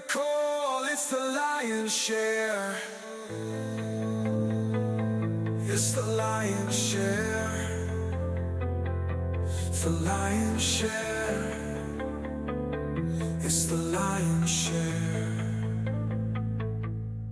the call, it's the lion's share. It's the lion's share. It's the lion's share. It's the lion's share.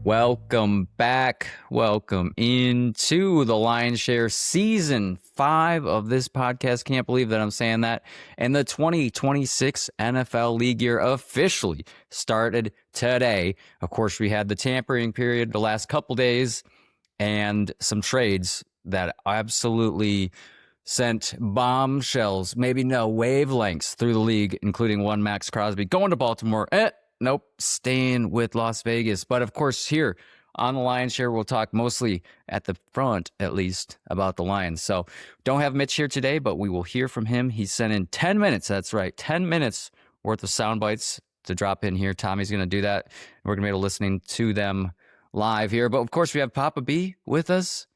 Welcome back. Welcome into the Lion's Share Season 5 of this podcast. Can't believe that I'm saying that. And the 2026 NFL League year officially started today. Of course, we had the tampering period the last couple days and some trades that absolutely sent bombshells, maybe no, wavelengths through the league, including one Max Crosby going to Baltimore. Nope, staying with Las Vegas. But of course, here on the Lion's Share, we'll talk mostly at the front, at least, about the Lions. So don't have Mitch here today, but we will hear from him. He sent in 10 minutes. That's right, 10 minutes worth of sound bites to drop in here. Tommy's going to do that. We're going to be listening to them live here. But of course, we have Papa B with us.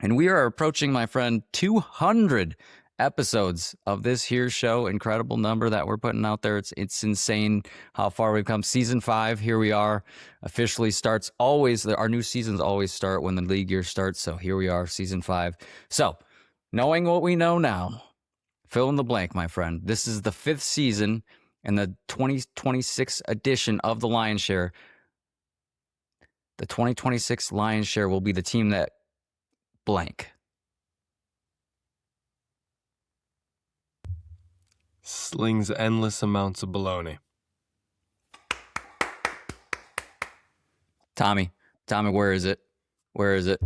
And we are approaching, my friend, 200 episodes of this here show. Incredible number that we're putting out there. It's insane how far we've come. Season 5, here we are. Officially starts always. Our new seasons always start when the league year starts. So here we are, Season 5. So knowing what we know now, fill in the blank, my friend. This is the 5th season and the 2026 edition of the Lion's Share. The 2026 Lion's Share will be the team that blank. Slings endless amounts of baloney. Tommy, where is it? Where is it?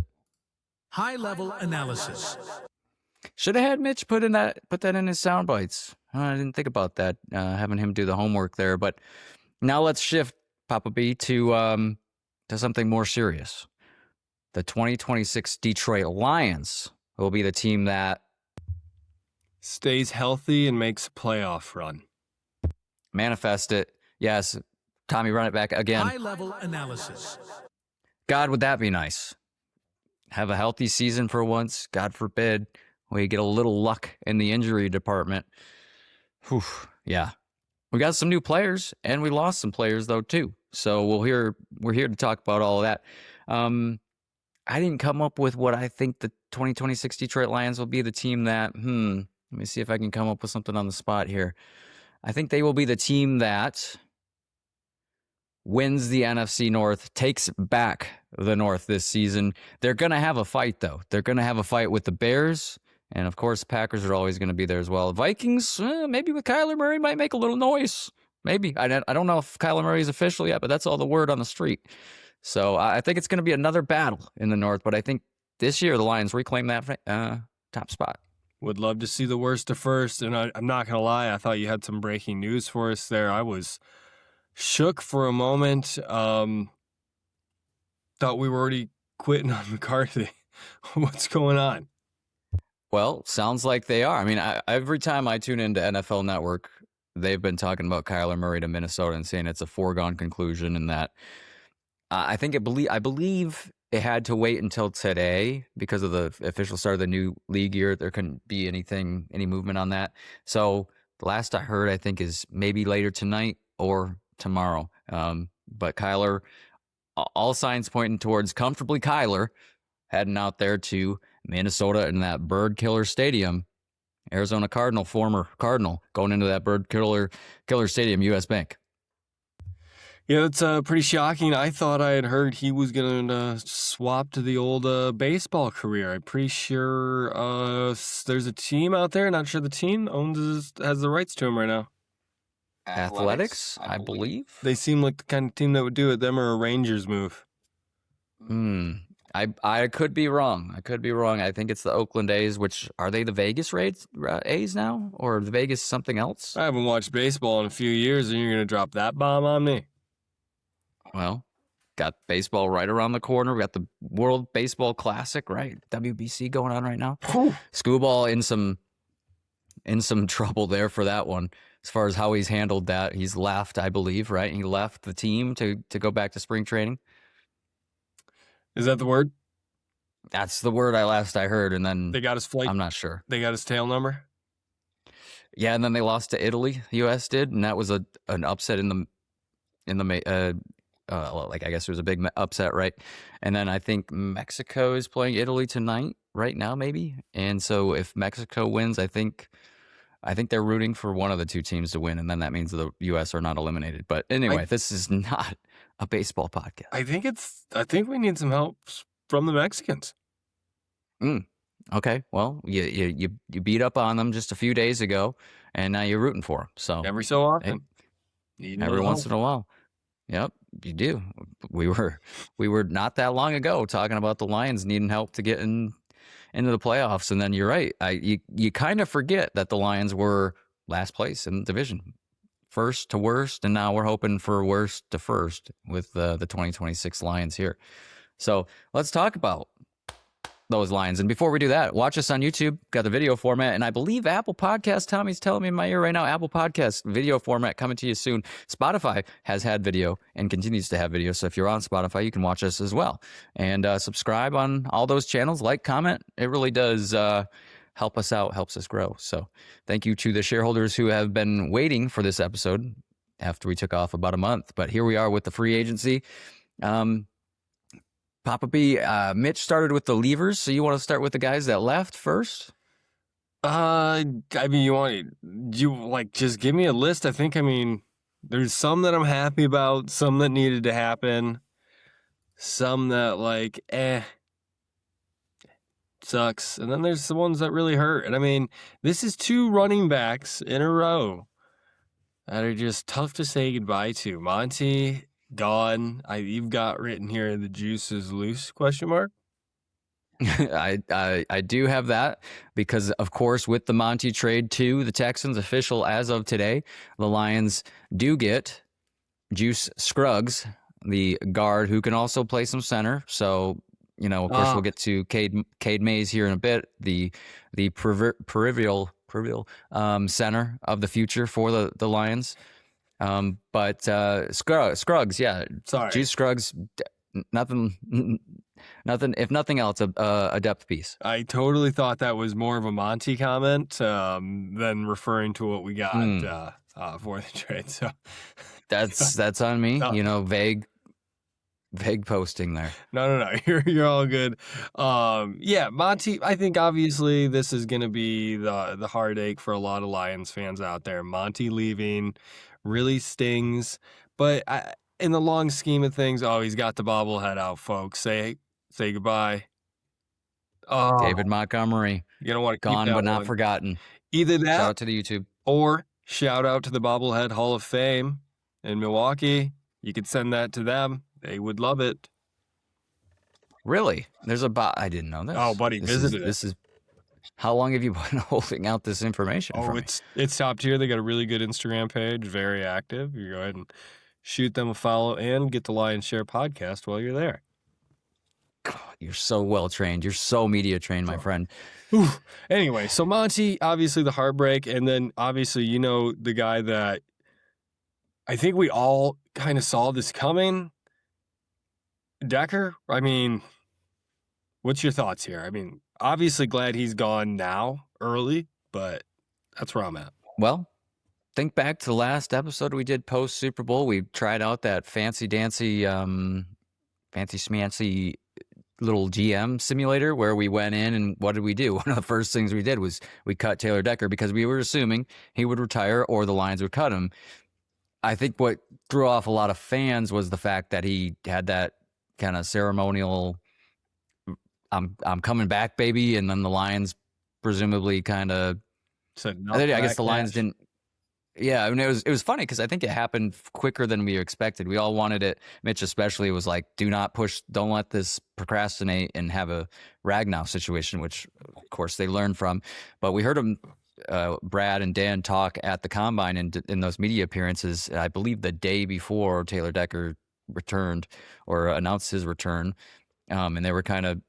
High-level analysis. Should have had Mitch put that in his sound bites. I didn't think about that, having him do the homework there. But now let's shift, Papa B, to something more serious. The 2026 Detroit Lions will be the team that stays healthy and makes a playoff run. manifest it. Yes, Tommy, run it back again. High-level analysis. God, would that be nice? Have a healthy season for once. God forbid we get a little luck in the injury department. Whew, yeah. We got some new players, and we lost some players, though, too. So we're here to talk about all of that. I didn't come up with what I think the 2026 Detroit Lions will be the team that, let me see if I can come up with something on the spot here. I think they will be the team that wins the NFC North, takes back the North this season. They're going to have a fight, though. They're going to have a fight with the Bears, and of course, Packers are always going to be there as well. Vikings, maybe with Kyler Murray, might make a little noise. Maybe. I don't know if Kyler Murray is official yet, but that's all the word on the street. So I think it's going to be another battle in the North, but I think this year the Lions reclaim that top spot. Would love to see the worst to first, and I'm not going to lie, I thought you had some breaking news for us there. I was shook for a moment. Thought we were already quitting on McCarthy. What's going on? Well, sounds like they are. I mean, every time I tune into NFL Network, they've been talking about Kyler Murray to Minnesota and saying it's a foregone conclusion, and that I believe it had to wait until today because of the official start of the new league year. There couldn't be any movement on that. So the last I heard, I think, is maybe later tonight or tomorrow. But Kyler, all signs pointing towards comfortably Kyler heading out there to Minnesota in that bird killer stadium. Arizona Cardinal, former Cardinal, going into that bird killer stadium, U.S. Bank. Yeah, that's pretty shocking. I thought I had heard he was going to swap to the old baseball career. I'm pretty sure there's a team out there. Not sure the team has the rights to him right now. Athletics, I believe. They seem like the kind of team that would do it. Them or a Rangers move. I could be wrong. I think it's the Oakland A's, which are they the Vegas A's now, or the Vegas something else? I haven't watched baseball in a few years, and you're going to drop that bomb on me? Well, got baseball right around the corner. We got the World Baseball Classic, right? WBC going on right now. Scooball in some trouble there for that one. As far as how he's handled that, he's left, I believe, right? He left the team to go back to spring training. Is that the word? That's the word I heard, and then they got his flight. I'm not sure. They got his tail number. Yeah, and then they lost to Italy. The U.S. did, and that was an upset in in the like I guess there was a big upset, right? And then I think Mexico is playing Italy tonight, right now, maybe. And so if Mexico wins, I think they're rooting for one of the two teams to win, and then that means the U.S. are not eliminated. But anyway, this is not a baseball podcast. I think we need some help from the Mexicans. Okay, well, you beat up on them just a few days ago, and now you're rooting for them. So Every so often, every once in a while, yep, you do. We were not that long ago talking about the Lions needing help to get into the playoffs, and then you're right. You kind of forget that the Lions were last place in the division, first to worst, and now we're hoping for worst to first with the 2026 Lions here. So let's talk about those Lions. And before we do that, watch us on YouTube. Got the video format, and I believe Apple Podcast. Tommy's telling me in my ear right now, Apple Podcast video format coming to you soon. Spotify has had video and continues to have video, so if you're on Spotify, you can watch us as well. And subscribe on all those channels. Like, comment. It really does help us out, helps us grow. So thank you to the shareholders who have been waiting for this episode after we took off about a month. But here we are with the free agency. Papa B, Mitch started with the leavers, so you want to start with the guys that left first? I mean, you like just give me a list. I mean, there's some that I'm happy about, some that needed to happen, some that like, sucks, and then there's the ones that really hurt. And I mean, this is 2 running backs in a row that are just tough to say goodbye to. Monty gone. You've got written here, the juice is loose, question mark. I do have that because, of course, with the Monty trade to the Texans, official as of today, the Lions do get Juice Scruggs, the guard who can also play some center. So, you know, of course, we'll get to Cade Mays here in a bit, the peripheral center of the future for the Lions. But Scruggs, yeah. Sorry. Juice Scruggs, nothing, if nothing else, a depth piece. I totally thought that was more of a Monty comment than referring to what we got for the trade. So that's on me. No. You know, vague posting there. No. You're all good. Yeah, Monty, I think obviously this is going to be the heartache for a lot of Lions fans out there. Monty leaving really stings, but in the long scheme of things, he's got the bobblehead out, folks. Say goodbye. Oh, David Montgomery, you don't want to gone keep that but not one. forgotten. Either that, Shout out to the YouTube, or shout out to the Bobblehead Hall of Fame in Milwaukee. You could send that to them. They would love it. Really? There's I didn't know this. Oh, buddy, visited it. This is. How long have you been holding out this information? Oh, it's top tier. They got a really good Instagram page, very active. You go ahead and shoot them a follow and get the Lions Share podcast while you're there. God, you're so well trained. You're so media trained, my friend. Whew. Anyway, so Monty, obviously the heartbreak, and then obviously, you know, the guy that I think we all kind of saw this coming. Decker, I mean, what's your thoughts here? I mean, obviously glad he's gone now, early, but that's where I'm at. Well, think back to the last episode we did post Super Bowl. We tried out that fancy schmancy little GM simulator where we went in and what did we do? One of the first things we did was we cut Taylor Decker because we were assuming he would retire or the Lions would cut him. I think what threw off a lot of fans was the fact that he had that kind of ceremonial I'm coming back, baby, and then the Lions presumably kind of I guess the Lions didn't. Yeah, I mean it was funny because I think it happened quicker than we expected. We all wanted it. Mitch especially was like, "Do not push. Don't let this procrastinate and have a Ragnow situation," which of course they learned from. But we heard them, Brad and Dan, talk at the combine and in those media appearances. I believe the day before Taylor Decker returned or announced his return, and they were kind of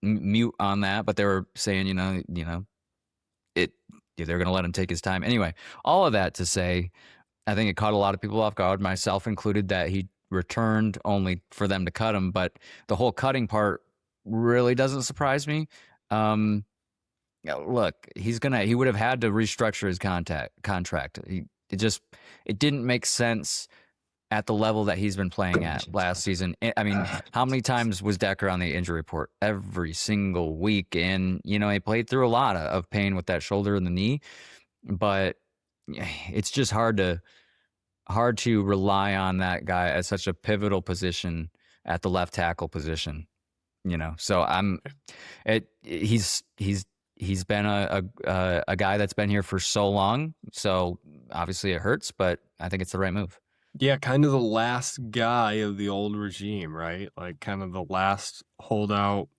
mute on that, but they were saying, they're going to let him take his time. Anyway, all of that to say, I think it caught a lot of people off guard, myself included, that he returned only for them to cut him. But the whole cutting part really doesn't surprise me. Look, he would have had to restructure his contract. It didn't make sense at the level that he's been playing at last season. I mean, how many times was Decker on the injury report? Every single week. And, you know, he played through a lot of pain with that shoulder and the knee, but it's just hard to rely on that guy at such a pivotal position at the left tackle position, you know? So he's been a guy that's been here for so long. So obviously it hurts, but I think it's the right move. Yeah, kind of the last guy of the old regime, right? Like kind of the last holdout.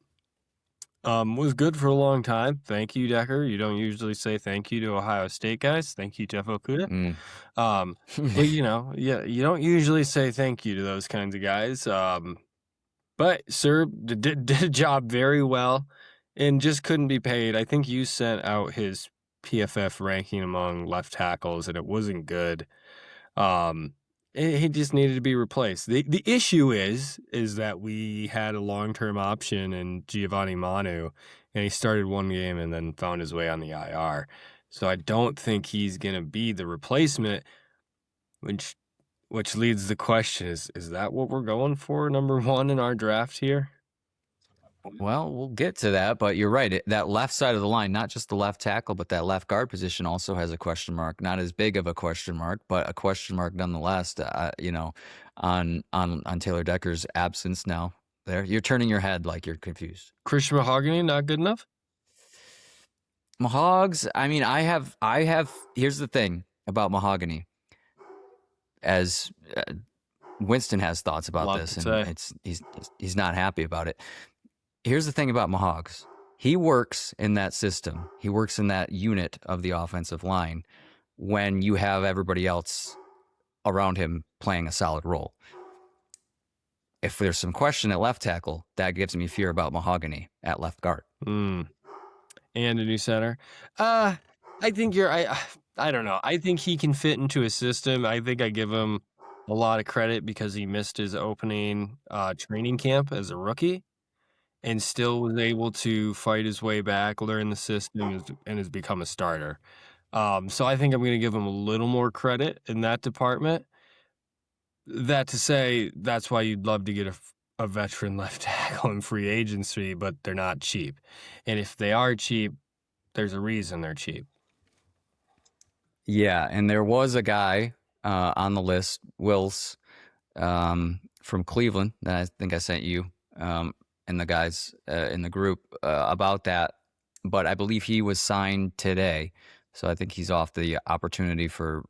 Was good for a long time. Thank you, Decker. You don't usually say thank you to Ohio State guys. Thank you, Jeff Okuda. But you know, yeah, you don't usually say thank you to those kinds of guys. But Sir did a job very well and just couldn't be paid. I think you sent out his PFF ranking among left tackles, and it wasn't good. He just needed to be replaced. The issue is that we had a long-term option in Giovanni Manu, and he started one game and then found his way on the IR. So I don't think he's going to be the replacement, which leads the question, is that what we're going for, number one in our draft here? Well, we'll get to that, but you're right. That left side of the line, not just the left tackle, but that left guard position also has a question mark. Not as big of a question mark, but a question mark nonetheless. You know, on Taylor Decker's absence now. There, you're turning your head like you're confused. Christian Mahogany not good enough? Mahogs. I mean, I have. Here's the thing about Mahogany. As Winston has thoughts about this, and he's not happy about it. Here's the thing about Mahogs. He works in that system. He works in that unit of the offensive line when you have everybody else around him playing a solid role. If there's some question at left tackle, that gives me fear about Mahogany at left guard. And a new center. I think I don't know. I think he can fit into a system. I think I give him a lot of credit because he missed his opening training camp as a rookie and still was able to fight his way back, learn the system, and has become a starter. So I think I'm going to give him a little more credit in that department. That to say, that's why you'd love to get a veteran left tackle in free agency, but they're not cheap. And if they are cheap, there's a reason they're cheap. Yeah, and there was a guy on the list, Wills, from Cleveland, that I think I sent you and the guys in the group about that. But I believe he was signed today, so I think he's off the opportunity for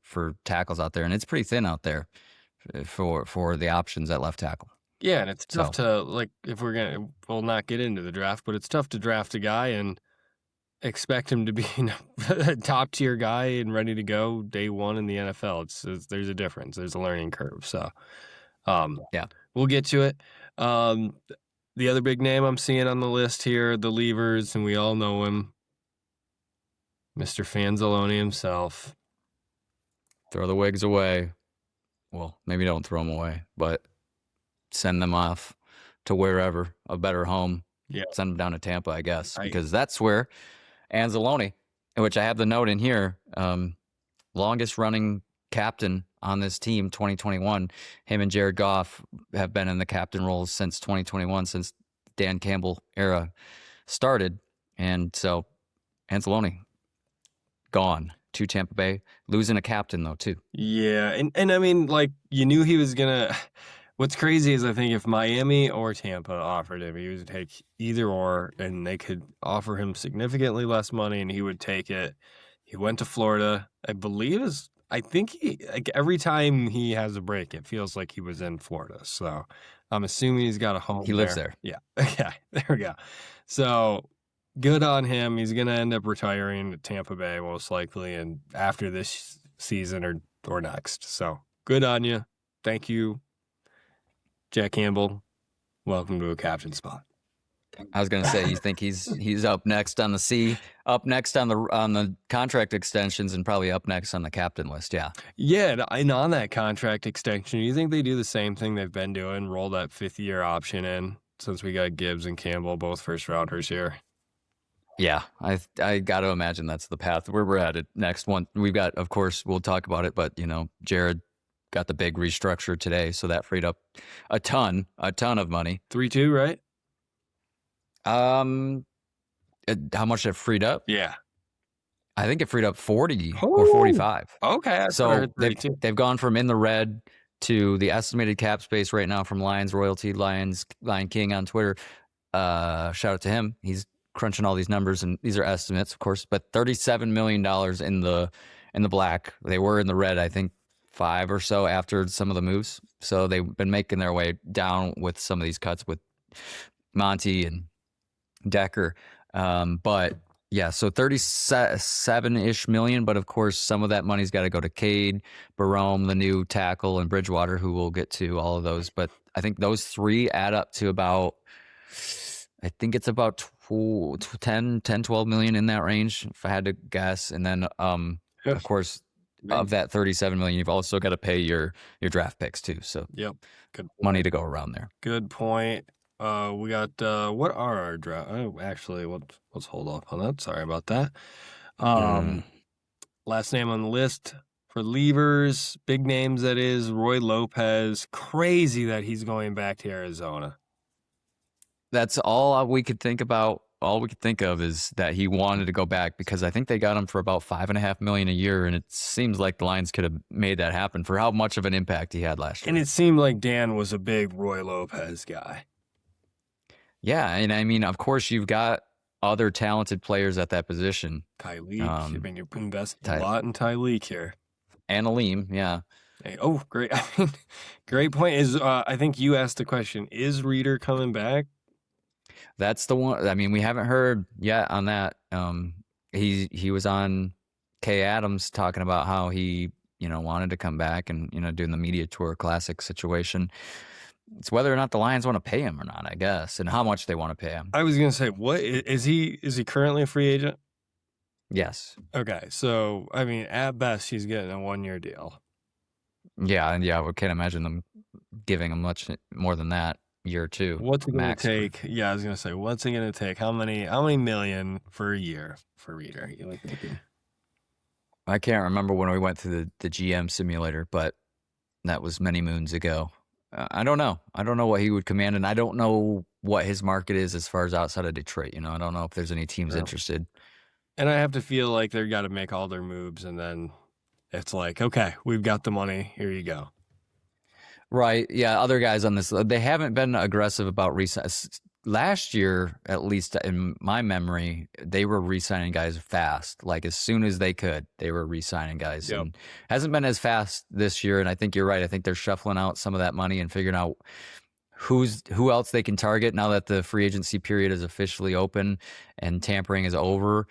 tackles out there, and it's pretty thin out there for the options at left tackle. Yeah, and it's tough to, like, if we'll not get into the draft, but it's tough to draft a guy and expect him to be a top tier guy and ready to go day one in the NFL. There's a difference. There's a learning curve. So, yeah, we'll get to it. The other big name I'm seeing on the list here, the Leavers, and we all know him, Mr. Fanzalone himself. Throw the wigs away. Well, maybe don't throw them away, but send them off to wherever, a better home. Yeah. Send them down to Tampa, I guess, because that's where Anzalone, which I have the note in here, longest running captain on this team, 2021. Him and Jared Goff have been in the captain roles since 2021, since Dan Campbell era started. And so Anzalone gone to Tampa Bay, losing a captain though too. Yeah, and I mean, like, you knew he was gonna. What's crazy is I think if Miami or Tampa offered him, he would take either or, and they could offer him significantly less money, and he would take it. He went to Florida, I think like every time he has a break, it feels like he was in Florida. So I'm assuming he's got a home. He lives there. Yeah. Okay. There we go. So good on him. He's going to end up retiring at Tampa Bay most likely, and after this season or next. So good on you. Thank you, Jack Campbell. Welcome to a captain spot. I was going to say, you think he's up next on the C, up next on the contract extensions, and probably up next on the captain list. Yeah. Yeah, and on that contract extension, you think they do the same thing they've been doing, roll that 5th-year option in, since we got Gibbs and Campbell, both first-rounders here? Yeah, I got to imagine that's the path where we're at. Next one, we've got, of course, we'll talk about it, but, Jared got the big restructure today, so that freed up a ton of money. 3-2, right? How much it freed up? Yeah. I think it freed up 40 or Oh, 45. okay. I So heard 32. they've gone from in the red to the estimated cap space right now from Lions Royalty, Lion King on Twitter. Shout out to him. He's crunching all these numbers, and these are estimates, of course. But $37 million in the black. They were in the red, I think, 5 or so after some of the moves. So they've been making their way down with some of these cuts with Monty and Decker. But yeah, so 37-ish million, but of course some of that money's got to go to Cade, Barome, the new tackle, and Bridgewater, who we'll get to all of those. But I think those 3 add up to about, I think it's about 10, 12 million in that range, if I had to guess. And then, of course, of that 37 million, you've also got to pay your draft picks too. So Yep. Good money to go around there. Good point. We got what are our draft? Oh, actually, let's hold off on that. Sorry about that. Last name on the list for leavers, big names that is Roy Lopez. Crazy that he's going back to Arizona. That's all we could think about. All we could think of is that he wanted to go back because I think they got him for about $5.5 million a year, and it seems like the Lions could have made that happen for how much of an impact he had last year. And it seemed like Dan was a big Roy Lopez guy. Yeah, and I mean, of course, you've got other talented players at that position. Tyleek. I mean, you're investing a lot in Tyleek here. And Aleem, yeah. Hey, oh, great. Great point. I think you asked the question, is Reeder coming back? That's the one. I mean, we haven't heard yet on that. He was on Kay Adams talking about how he, wanted to come back and, doing the media tour classic situation. It's whether or not the Lions want to pay him or not, I guess, and how much they want to pay him. I was going to say, what is he currently a free agent? Yes. Okay. So, I mean, at best, he's getting a 1-year deal. Yeah. And we can't imagine them giving him much more than that. Year or two. What's it going to take? Yeah, I was going to say, what's it going to take? How many million for a year for Reeder? I can't remember when we went through the GM simulator, but that was many moons ago. I don't know. I don't know what he would command, and I don't know what his market is as far as outside of Detroit. I don't know if there's any teams interested. And I have to feel like they've got to make all their moves, and then it's like, okay, we've got the money. Here you go. Right. Yeah. Other guys on this, they haven't been aggressive about last year, at least in my memory, they were re-signing guys fast. Like as soon as they could, they were re-signing guys. Yep. And hasn't been as fast this year. And I think you're right. I think they're shuffling out some of that money and figuring out who else they can target now that the free agency period is officially open and tampering is over.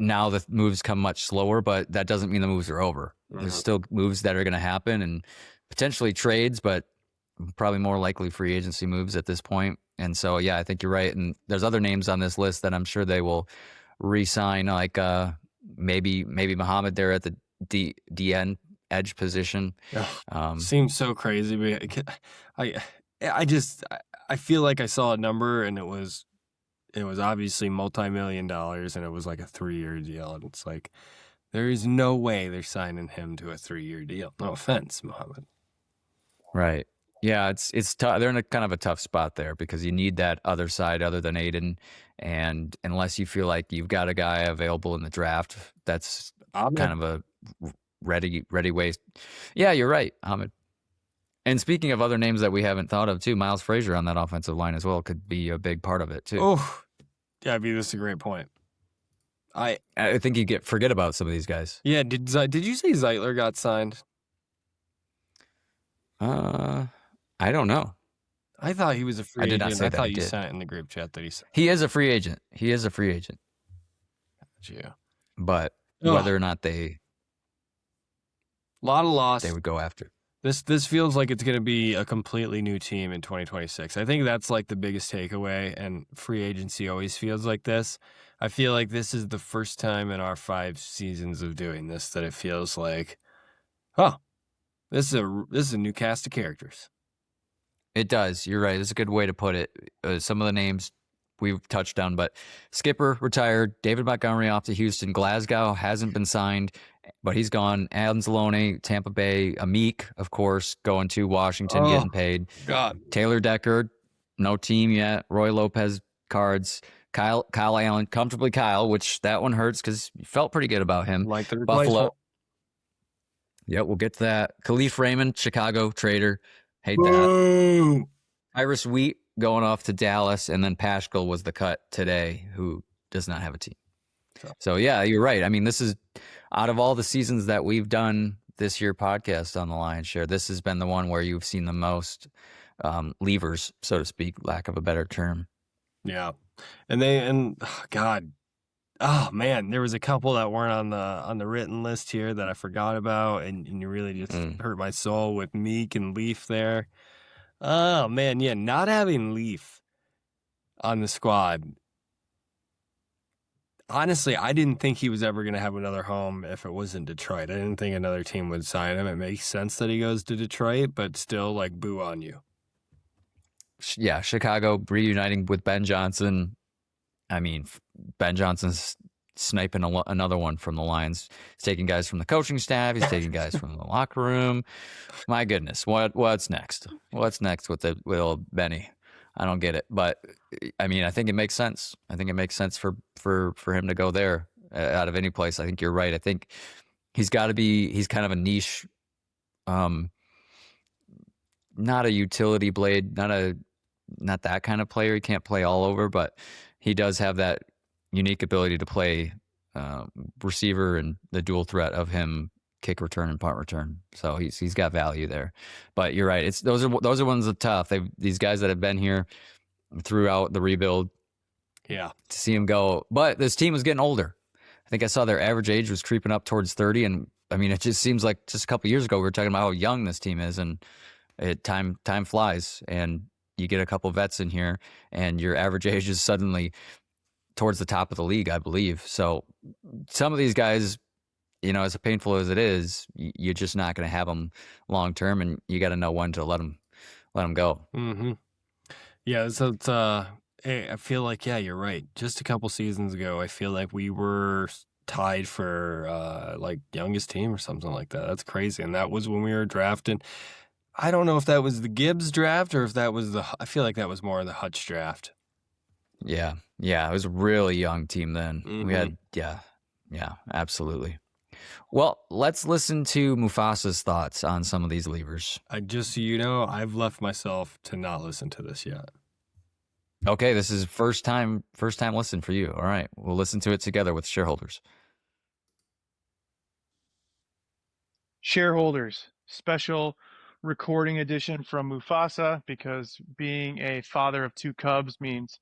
Now the moves come much slower, but that doesn't mean the moves are over. Mm-hmm. There's still moves that are going to happen and potentially trades, but probably more likely free agency moves at this point. And so, yeah, I think you're right. And there's other names on this list that I'm sure they will re-sign, like maybe Muhammad there at the DN edge position. Seems so crazy. But I feel like I saw a number and it was obviously multi-million dollars and it was like a 3-year deal. And it's like, there is no way they're signing him to a 3-year deal. No offense, Muhammad. Right. Yeah, it's tough. They're in a kind of a tough spot there because you need that other side other than Aiden. And unless you feel like you've got a guy available in the draft, that's kind of a ready way. Yeah, you're right, Ahmed. And speaking of other names that we haven't thought of too, Miles Frazier on that offensive line as well could be a big part of it too. Oh, yeah, that's a great point. I think you forget about some of these guys. Yeah, did you say Zeitler got signed? I don't know. I thought he was a free agent. I did not say I that. thought you sent it in the group chat that he signed. He is a free agent. Gotcha. But whether or not a lot of loss, they would go after. This feels like it's going to be a completely new team in 2026. I think that's like the biggest takeaway, and free agency always feels like this. I feel like this is the first time in our 5 seasons of doing this that it feels like, this is a new cast of characters. It does. You're right. It's a good way to put it. Some of the names we've touched on, but Skipper retired, David Montgomery off to Houston, Glasgow hasn't been signed, but he's gone. Anzalone, Tampa Bay, Amik, of course, going to Washington, Oh, getting paid. God. Taylor Decker, no team yet. Roy Lopez, Cards. Kyle Allen, comfortably Kyle, which that one hurts because you felt pretty good about him. Like the Buffalo. replacement. Yep, we'll get to that. Khalif Raymond, Chicago, Trader. Hate that. Boo! Iris Wheat going off to Dallas, and then Paschal was the cut today, who does not have a team. So yeah, you're right. I mean, this is out of all the seasons that we've done this year podcast on the Lion's Share, this has been the one where you've seen the most levers, so to speak, lack of a better term. Yeah. And God, oh man, there was a couple that weren't on the written list here that I forgot about, and you really just hurt my soul with Meek and Leaf there. Oh man, yeah, not having Leaf on the squad. Honestly, I didn't think he was ever going to have another home if it was in Detroit. I didn't think another team would sign him. It makes sense that he goes to Detroit, but still, like, boo on you. Yeah, Chicago reuniting with Ben Johnson. I mean, Ben Johnson's sniping another one from the Lions. He's taking guys from the coaching staff. He's taking guys from the locker room. My goodness, what's next? What's next with old Benny? I don't get it, but I mean, I think it makes sense. I think it makes sense for him to go there out of any place. I think you're right. I think he's got to be. He's kind of a niche, not a utility blade, not that kind of player. He can't play all over, but he does have that unique ability to play receiver and the dual threat of him kick return and punt return. So he's got value there. But you're right. It's those are ones that are tough. These guys that have been here throughout the rebuild. Yeah. To see him go. But this team was getting older. I think I saw their average age was creeping up towards 30. And I mean, it just seems like just a couple years ago we were talking about how young this team is, and time flies, and you get a couple vets in here, and your average age is suddenly towards the top of the league, I believe. So some of these guys, you know, as painful as it is, you're just not going to have them long term, and you got to know when to let them go. Mm-hmm. Yeah, so it's I feel like, yeah, you're right. Just a couple seasons ago, I feel like we were tied for like youngest team or something like that. That's crazy, and that was when we were drafting. I don't know if that was the Gibbs draft or if that was I feel like that was more the Hutch draft. Yeah, it was a really young team then. Mm-hmm. We had, yeah, absolutely. Well, let's listen to Mufasa's thoughts on some of these levers. Just so you know, I've left myself to not listen to this yet. Okay, this is first time listen for you. All right, we'll listen to it together with shareholders. Shareholders, special recording edition from Mufasa, because being a father of two cubs means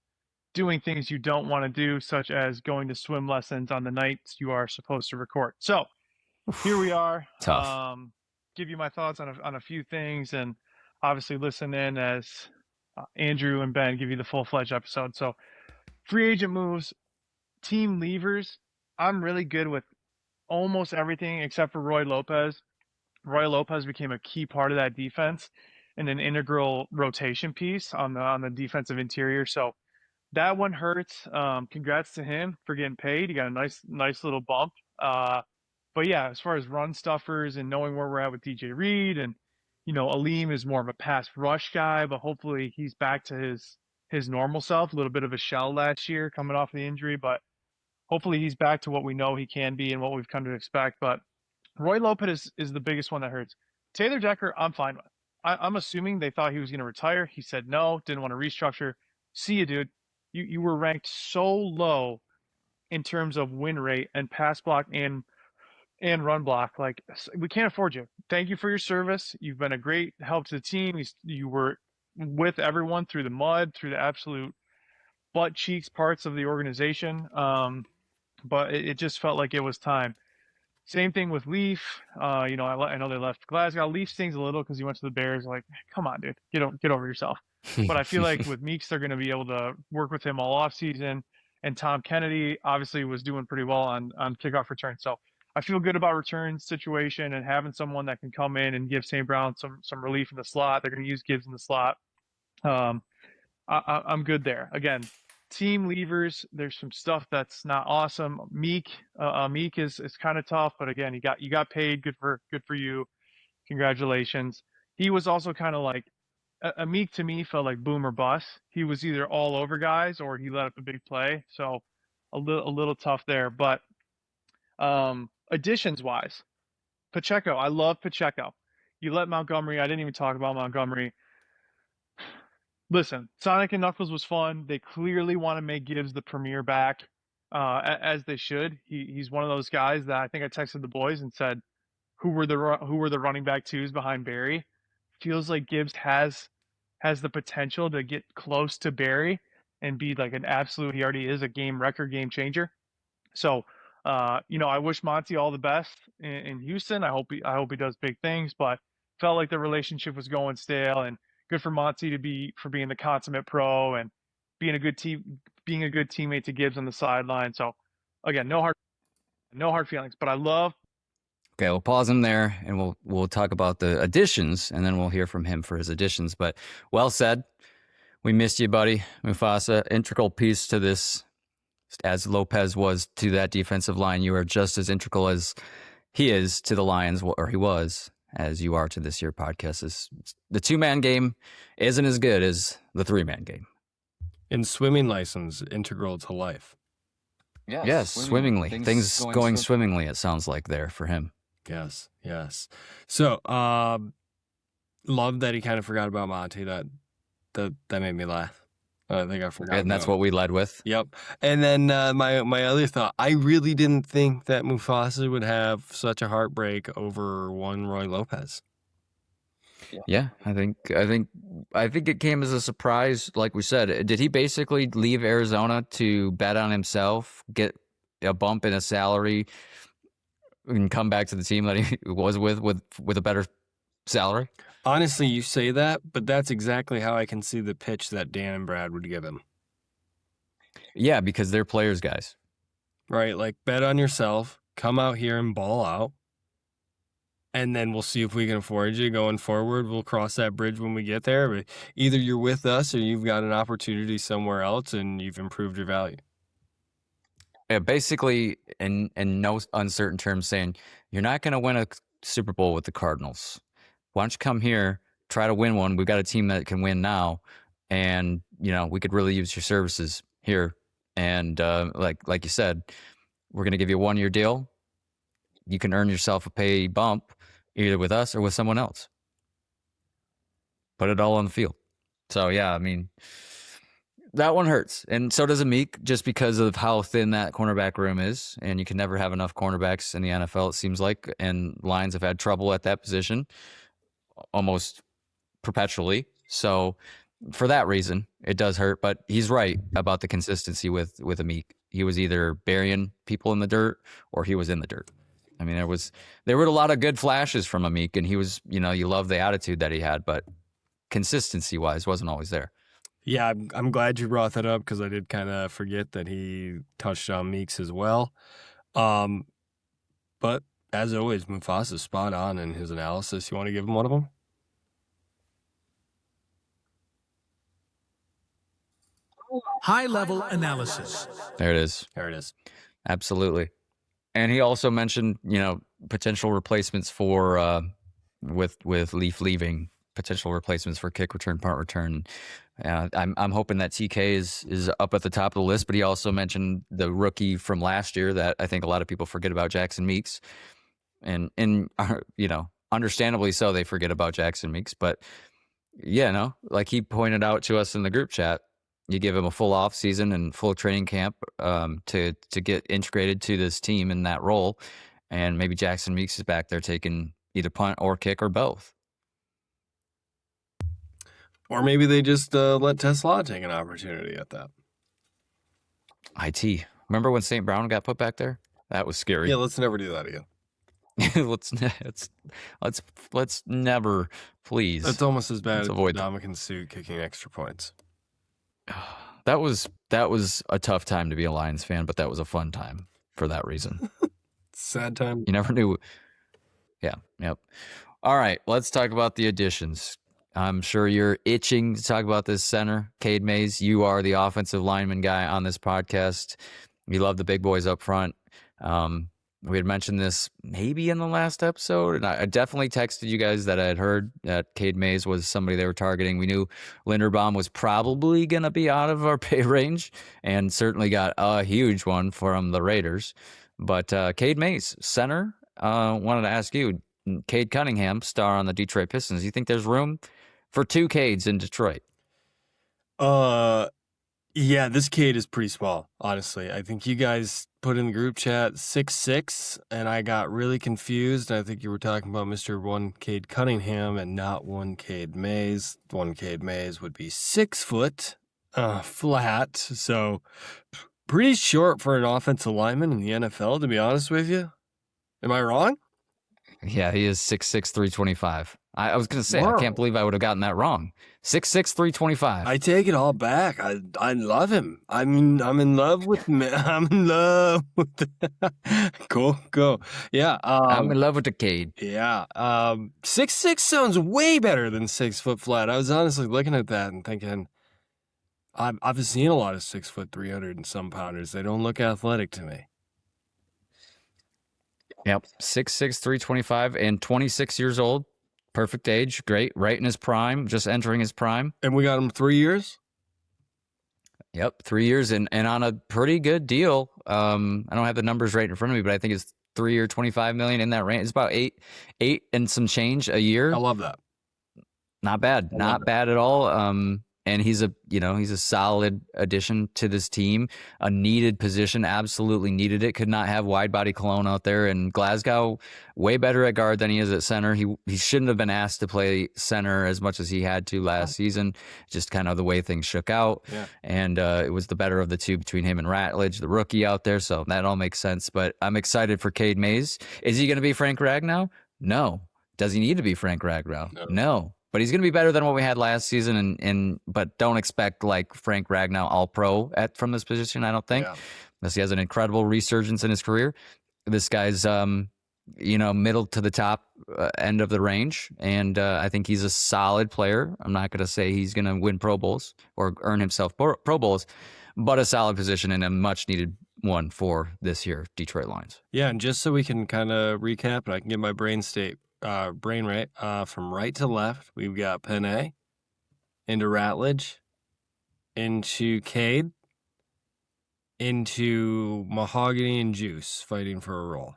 doing things you don't want to do, such as going to swim lessons on the nights you are supposed to record. So here we are. Tough. Give you my thoughts on a few things, and obviously listen in as Andrew and Ben give you the full-fledged episode. So free agent moves, team levers. I'm really good with almost everything except for Roy Lopez. Roy Lopez became a key part of that defense and an integral rotation piece on the defensive interior. So that one hurts. Congrats to him for getting paid. He got a nice little bump. But yeah, as far as run stuffers and knowing where we're at with DJ Reed, and you know, Aleem is more of a pass rush guy, but hopefully he's back to his normal self. A little bit of a shell last year coming off the injury, but hopefully he's back to what we know he can be and what we've come to expect. But Roy Lopez is the biggest one that hurts. Taylor Decker, I'm fine with. I'm assuming they thought he was going to retire. He said no, didn't want to restructure. See you, dude. You were ranked so low in terms of win rate and pass block and run block. Like, we can't afford you. Thank you for your service. You've been a great help to the team. You were with everyone through the mud, through the absolute butt cheeks parts of the organization. But it just felt like it was time. Same thing with Leaf. I know they left Glasgow. Leaf stings a little because he went to the Bears. Like, come on, dude, get over yourself. But I feel like with Meeks, they're going to be able to work with him all off season. And Tom Kennedy obviously was doing pretty well on kickoff return. So I feel good about return situation and having someone that can come in and give St. Brown some relief in the slot. They're going to use Gibbs in the slot. I'm good there. Again, team leavers, there's some stuff that's not awesome. Meek is kind of tough, but again, you got paid. Good for you. Congratulations. He was also kind of like Meek to me felt like boom or bust. He was either all over guys or he let up a big play. So a little tough there. But additions wise, Pacheco, I love Pacheco. You let Montgomery. I didn't even talk about Montgomery. Listen, Sonic and Knuckles was fun. They clearly want to make Gibbs the premier back, as they should. He's one of those guys that I think I texted the boys and said, who were the running back twos behind Barry? Feels like Gibbs has the potential to get close to Barry and be like an absolute. He already is a game record game changer. So, I wish Monty all the best in Houston. I hope he does big things, but felt like the relationship was going stale, and good for Monty for being the consummate pro and being a good teammate to Gibbs on the sideline. So, again, no hard feelings, but I love. Okay, we'll pause him there, and we'll talk about the additions, and then we'll hear from him for his additions. But well said. We missed you, buddy. Mufasa, integral piece to this. As Lopez was to that defensive line, you are just as integral as he is to the Lions, or he was, as you are to this year podcast. The 2-man game isn't as good as the 3-man game. In swimming license, integral to life. Yes, swimmingly. Things going swimmingly, it sounds like there for him. Yes. So, love that he kind of forgot about Monty. That made me laugh. I think I forgot. And that's what we led with. Yep. And then my other thought, I really didn't think that Mufasa would have such a heartbreak over one Roy Lopez. Yeah, I think it came as a surprise. Like we said, did he basically leave Arizona to bet on himself, get a bump in his salary, and come back to the team that he was with a better salary? Honestly, you say that, but that's exactly how I can see the pitch that Dan and Brad would give him. Yeah, because they're players, guys. Right? Like, bet on yourself, come out here and ball out, and then we'll see if we can afford you going forward. We'll cross that bridge when we get there. But either you're with us or you've got an opportunity somewhere else and you've improved your value. Yeah, basically, in no uncertain terms, saying you're not going to win a Super Bowl with the Cardinals. Why don't you come here, try to win one? We've got a team that can win now, and we could really use your services here. And like you said, we're going to give you a 1-year deal. You can earn yourself a pay bump either with us or with someone else. Put it all on the field. So yeah, I mean, that one hurts, and so does Meek, just because of how thin that cornerback room is, and you can never have enough cornerbacks in the NFL, it seems like, and Lions have had trouble at that position almost perpetually. So for that reason, it does hurt, but he's right about the consistency with Meek. He was either burying people in the dirt or he was in the dirt. I mean, there were a lot of good flashes from Meek, and he was, you love the attitude that he had, but consistency wise wasn't always there. Yeah, I'm glad you brought that up because I did kind of forget that he touched on Meeks as well. But as always, Mufasa's spot on in his analysis. You want to give him one of them? High-level analysis. There it is. Absolutely. And he also mentioned, potential replacements for with Leaf leaving, potential replacements for kick return, punt return. I'm hoping that TK is up at the top of the list, but he also mentioned the rookie from last year that I think a lot of people forget about, Jackson Meeks. And understandably so, they forget about Jackson Meeks. But like he pointed out to us in the group chat, you give him a full off season and full training camp to get integrated to this team in that role, and maybe Jackson Meeks is back there taking either punt or kick or both. Or maybe they just let Tesla take an opportunity at that. IT. Remember when St. Brown got put back there? That was scary. Yeah, let's never do that again. let's never, please. That's almost as bad as Dominican Suit kicking extra points. That was a tough time to be a Lions fan, but that was a fun time for that reason. Sad time. You never knew. Yeah. Yep. All right. Let's talk about the additions. I'm sure you're itching to talk about this center, Cade Mays. You are the offensive lineman guy on this podcast. You love the big boys up front. We had mentioned this maybe in the last episode, and I definitely texted you guys that I had heard that Cade Mays was somebody they were targeting. We knew Linderbaum was probably going to be out of our pay range, and certainly got a huge one from the Raiders. But Cade Mays, center, wanted to ask you, Cade Cunningham, star on the Detroit Pistons. You think there's room for 2 Cades in Detroit? Yeah, this Cade is pretty small, honestly. I think you guys put in the group chat 6'6", and I got really confused. I think you were talking about Mr. 1 Cade Cunningham and not 1 Cade Mays. 1 Cade Mays would be 6 foot flat, so pretty short for an offensive lineman in the NFL, to be honest with you. Am I wrong? Yeah, he is 6'6", 325. I was going to say, Wow. I can't believe I would have gotten that wrong. 6'6", 325. I take it all back. I love him. I'm in love with him. I'm in love with go. Yeah. I'm in love with the Cade. Yeah. 6'6" sounds way better than 6 foot flat. I was honestly looking at that and thinking, I've seen a lot of 6 foot 300 and some pounders. They don't look athletic to me. Yep, 6'6", 325, and 26 years old. Perfect age, great, right in his prime, just entering his prime. And we got him 3 years? Yep, 3 years and on a pretty good deal. I don't have the numbers right in front of me, but I think it's 3 or 25 million in that range. It's about eight and some change a year. I love that. Not bad, not bad at all. And he's a solid addition to this team, a needed position, absolutely needed it. Could not have wide body Cologne out there. And Glasgow, way better at guard than he is at center. He shouldn't have been asked to play center as much as he had to last season, just kind of the way things shook out. Yeah. And it was the better of the two between him and Ratledge, the rookie out there. So that all makes sense. But I'm excited for Cade Mays. Is he going to be Frank Ragnow? No. Does he need to be Frank Ragnow? No. But he's going to be better than what we had last season, but don't expect like Frank Ragnow all-pro from this position, I don't think, unless he has an incredible resurgence in his career. This guy's, middle to the top end of the range, and I think he's a solid player. I'm not going to say he's going to win Pro Bowls or earn himself Pro Bowls, but a solid position and a much-needed one for this year, Detroit Lions. Yeah, and just so we can kind of recap, and I can get my brain rate from right to left. We've got Penne into Ratledge, into Cade, into Mahogany and Juice fighting for a role.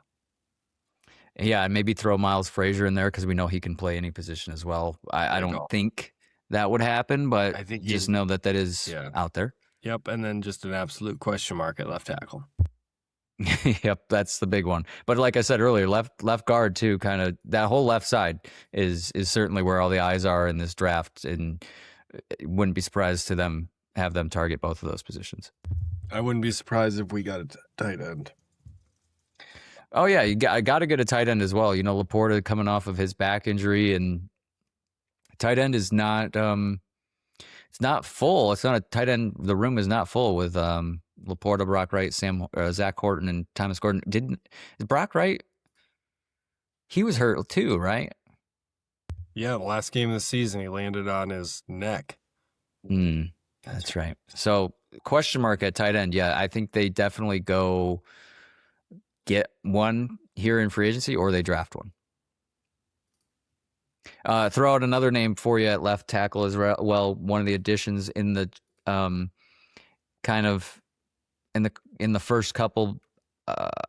Yeah, and maybe throw Miles Frazier in there because we know he can play any position as well. I don't think that would happen, but I think just know that is out there. Yep, and then just an absolute question mark at left tackle. Yep, that's the big one. But like I said earlier, left guard too, kind of that whole left side is certainly where all the eyes are in this draft, and wouldn't be surprised to have them target both of those positions. I wouldn't be surprised if we got a tight end. Oh yeah, I got to get a tight end as well. Laporta coming off of his back injury, and tight end is not it's not full. It's not a tight end. The room is not full with Laporta, Brock Wright, Zach Horton, and Thomas Gordon. Is Brock Wright? He was hurt too, right? Yeah, the last game of the season, he landed on his neck. That's right. So, question mark at tight end. Yeah, I think they definitely go get one here in free agency, or they draft one. Throw out another name for you at left tackle as well. One of the additions in the kind of in the first couple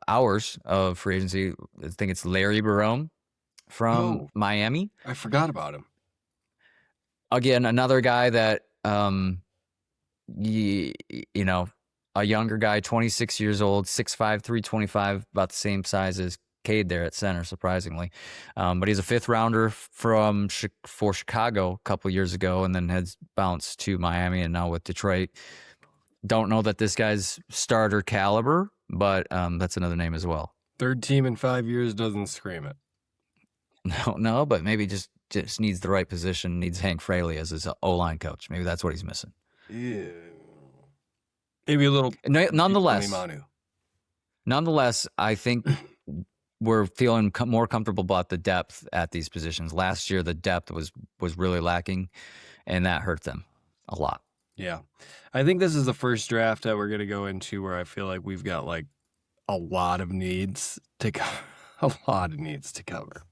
hours of free agency, I think it's Larry Barone from Miami. I forgot about him. Again, another guy that a younger guy, 26 years old, 6'5", 325, about the same size as Cade there at center, surprisingly. But he's a fifth rounder for Chicago a couple years ago, and then has bounced to Miami and now with Detroit. Don't know that this guy's starter caliber, but that's another name as well. Third team in 5 years doesn't scream it. No, but maybe just needs the right position, needs Hank Fraley as his O-line coach. Maybe that's what he's missing. Yeah. Maybe a little. Nonetheless, I think we're feeling more comfortable about the depth at these positions. Last year, the depth was really lacking, and that hurt them a lot. Yeah. I think this is the first draft that we're going to go into where I feel like we've got like a lot of needs to cover. A lot of needs to cover.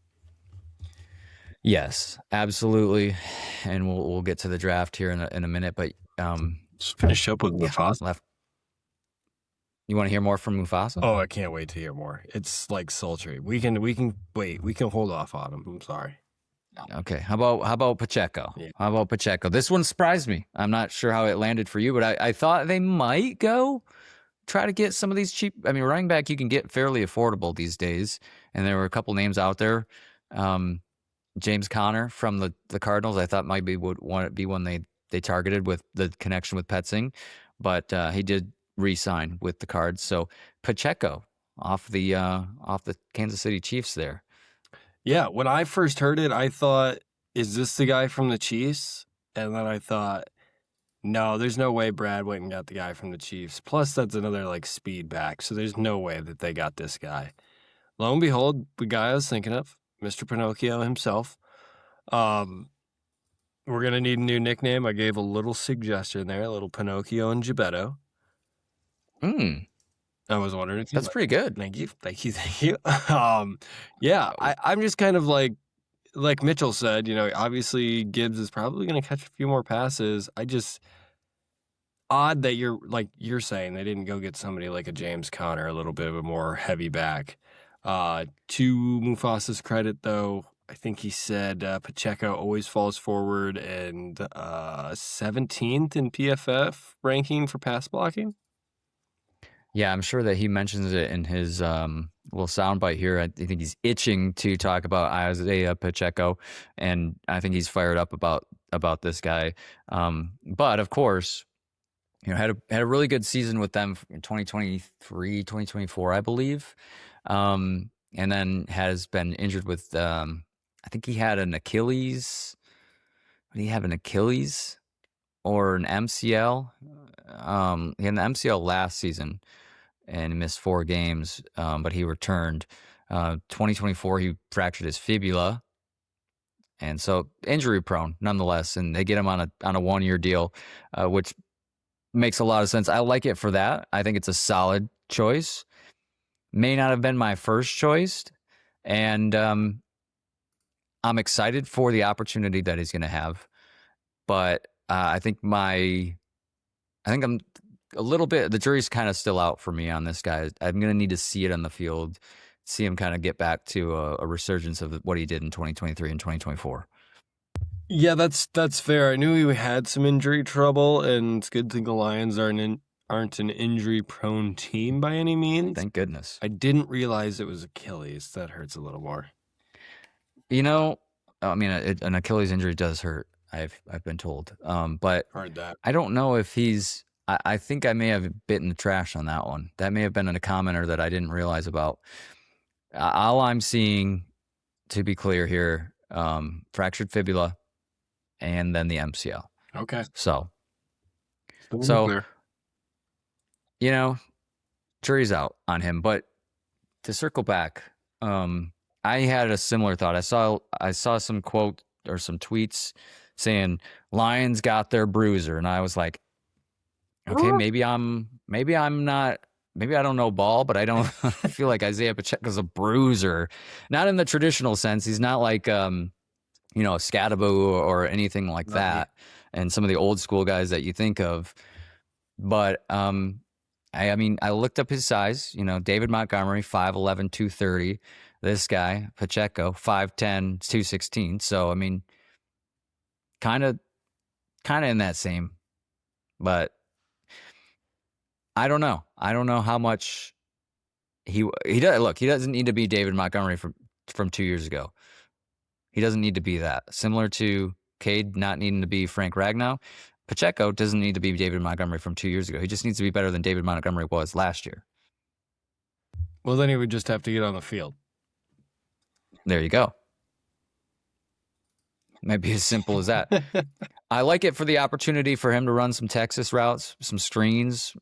Yes, absolutely. And we'll get to the draft here in a minute, but Just finish up with Mufasa. left. You want to hear more from Mufasa? Oh, I can't wait to hear more. It's like sultry. We can wait. We can hold off on him. I'm sorry. Okay. How about Pacheco? Yeah. How about Pacheco? This one surprised me. I'm not sure how it landed for you, but I thought they might go try to get some of these cheap. I mean, running back you can get fairly affordable these days, and there were a couple names out there. James Conner from the Cardinals, I thought might be would want to be one they targeted with the connection with Petzing, but he did re-sign with the Cards. So Pacheco off the Kansas City Chiefs there. Yeah, when I first heard it, I thought, is this the guy from the Chiefs? And then I thought, no, there's no way Brad went and got the guy from the Chiefs. Plus, that's another like speed back, so there's no way that they got this guy. Lo and behold, the guy I was thinking of, Mr. Pinocchio himself. We're gonna need a new nickname. I gave a little suggestion there, a little Pinocchio and Gebetto. I was wondering if That's pretty good. Thank you. Yeah, I'm just kind of like Mitchell said, obviously Gibbs is probably going to catch a few more passes. Odd that you're saying they didn't go get somebody like a James Conner, a little bit of a more heavy back. To Mufasa's credit, though, I think he said Pacheco always falls forward and 17th in PFF ranking for pass blocking. Yeah, I'm sure that he mentions it in his little soundbite here. I think he's itching to talk about Isaiah Pacheco, and I think he's fired up about this guy. But of course, had a really good season with them in 2023, 2024, I believe, and then has been injured with. I think he had an Achilles. Did he have an Achilles or an MCL? He had an MCL last season and missed 4 games, but he returned. 2024, he fractured his fibula, and so injury prone nonetheless. And they get him on a 1-year deal, which makes a lot of sense. I like it for that. I think it's a solid choice. May not have been my first choice, and I'm excited for the opportunity that he's going to have. But I think I'm a little bit, the jury's kind of still out for me on this guy. I'm going to need to see it on the field, see him kind of get back to a resurgence of what he did in 2023 and 2024. Yeah, that's fair. I knew he had some injury trouble, and it's good thing the Lions aren't an injury-prone team by any means. Thank goodness. I didn't realize it was Achilles. That hurts a little more. I mean, an Achilles injury does hurt. I've been told, but Heard that. I don't know if he's. I think I may have bitten the trash on that one. That may have been a commenter that I didn't realize about. All I'm seeing, to be clear here, fractured fibula, and then the MCL. Okay. So Clear. Jury's out on him. But to circle back, I had a similar thought. I saw some quote or some tweets saying Lions got their bruiser, and I was like, okay, maybe I don't know ball, but I don't feel like Isaiah Pacheco's a bruiser. Not in the traditional sense. He's not like a Scadaboo or anything like that, and some of the old school guys that you think of. But I mean, I looked up his size. David Montgomery, 5'11", 230. This guy, Pacheco, 5'10", 216. So I mean, kind of in that same, but I don't know. I don't know how much he does. Look, he doesn't need to be David Montgomery from 2 years ago. He doesn't need to be that. Similar to Cade not needing to be Frank Ragnow, Pacheco doesn't need to be David Montgomery from 2 years ago. He just needs to be better than David Montgomery was last year. Well, then he would just have to get on the field. There you go. Might be as simple as that. I like it for the opportunity for him to run some Texas routes, some screens,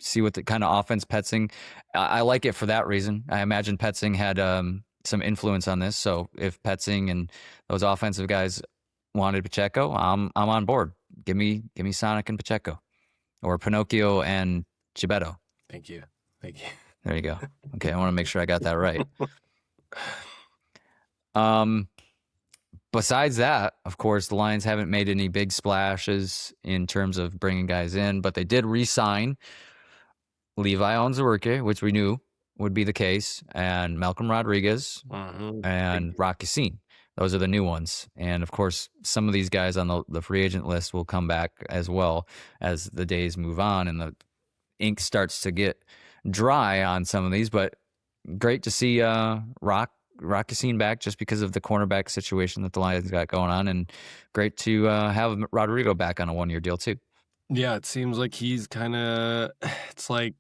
see what the kind of offense Petzing. I like it for that reason. I imagine Petzing had some influence on this. So if Petzing and those offensive guys wanted Pacheco, I'm on board. Give me Sonic and Pacheco, or Pinocchio and Gibetto. Thank you. There you go. Okay, I want to make sure I got that right. Besides that, of course, the Lions haven't made any big splashes in terms of bringing guys in, but they did re-sign Levi Onwuzurike, which we knew would be the case, and Malcolm Rodriguez and Rocky Sin. Those are the new ones. And, of course, some of these guys on the free agent list will come back as well as the days move on and the ink starts to get dry on some of these. But great to see Rocky Sin back just because of the cornerback situation that the Lions got going on, and great to have Rodrigo back on a 1-year deal too. Yeah, it seems like he's kind of, it's like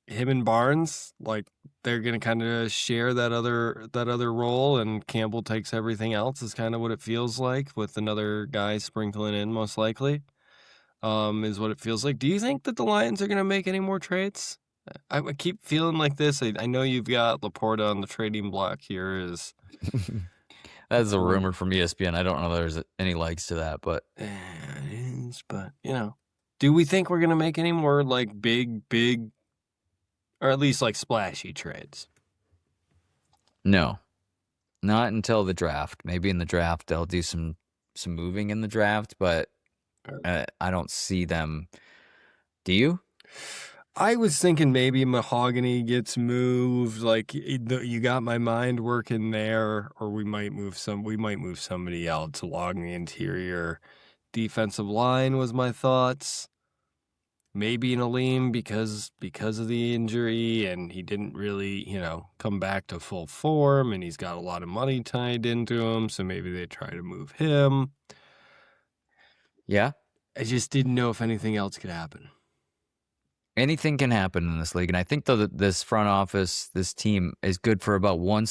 him and Barnes, like they're going to kind of share that other role, and Campbell takes everything else is kind of what it feels like, with another guy sprinkling in most likely, is what it feels like. Do you think that the Lions are going to make any more trades? I keep feeling like this. I know you've got Laporta on the trading block here. That's a rumor from ESPN. I don't know if there's any legs to that, but it is. But do we think we're gonna make any more like big, or at least like splashy trades? no, not until the draft. Maybe in the draft they'll do some moving in the draft, but I don't see them. Do you? I was thinking maybe Mahogany gets moved. Like you got my mind working there, or we might move somebody else along the interior defensive line. Was my thoughts. Maybe an Aleem because of the injury, and he didn't really come back to full form, and he's got a lot of money tied into him. So maybe they try to move him. Yeah. I just didn't know if anything else could happen. Anything can happen in this league. And I think though that this front office, this team is good for about one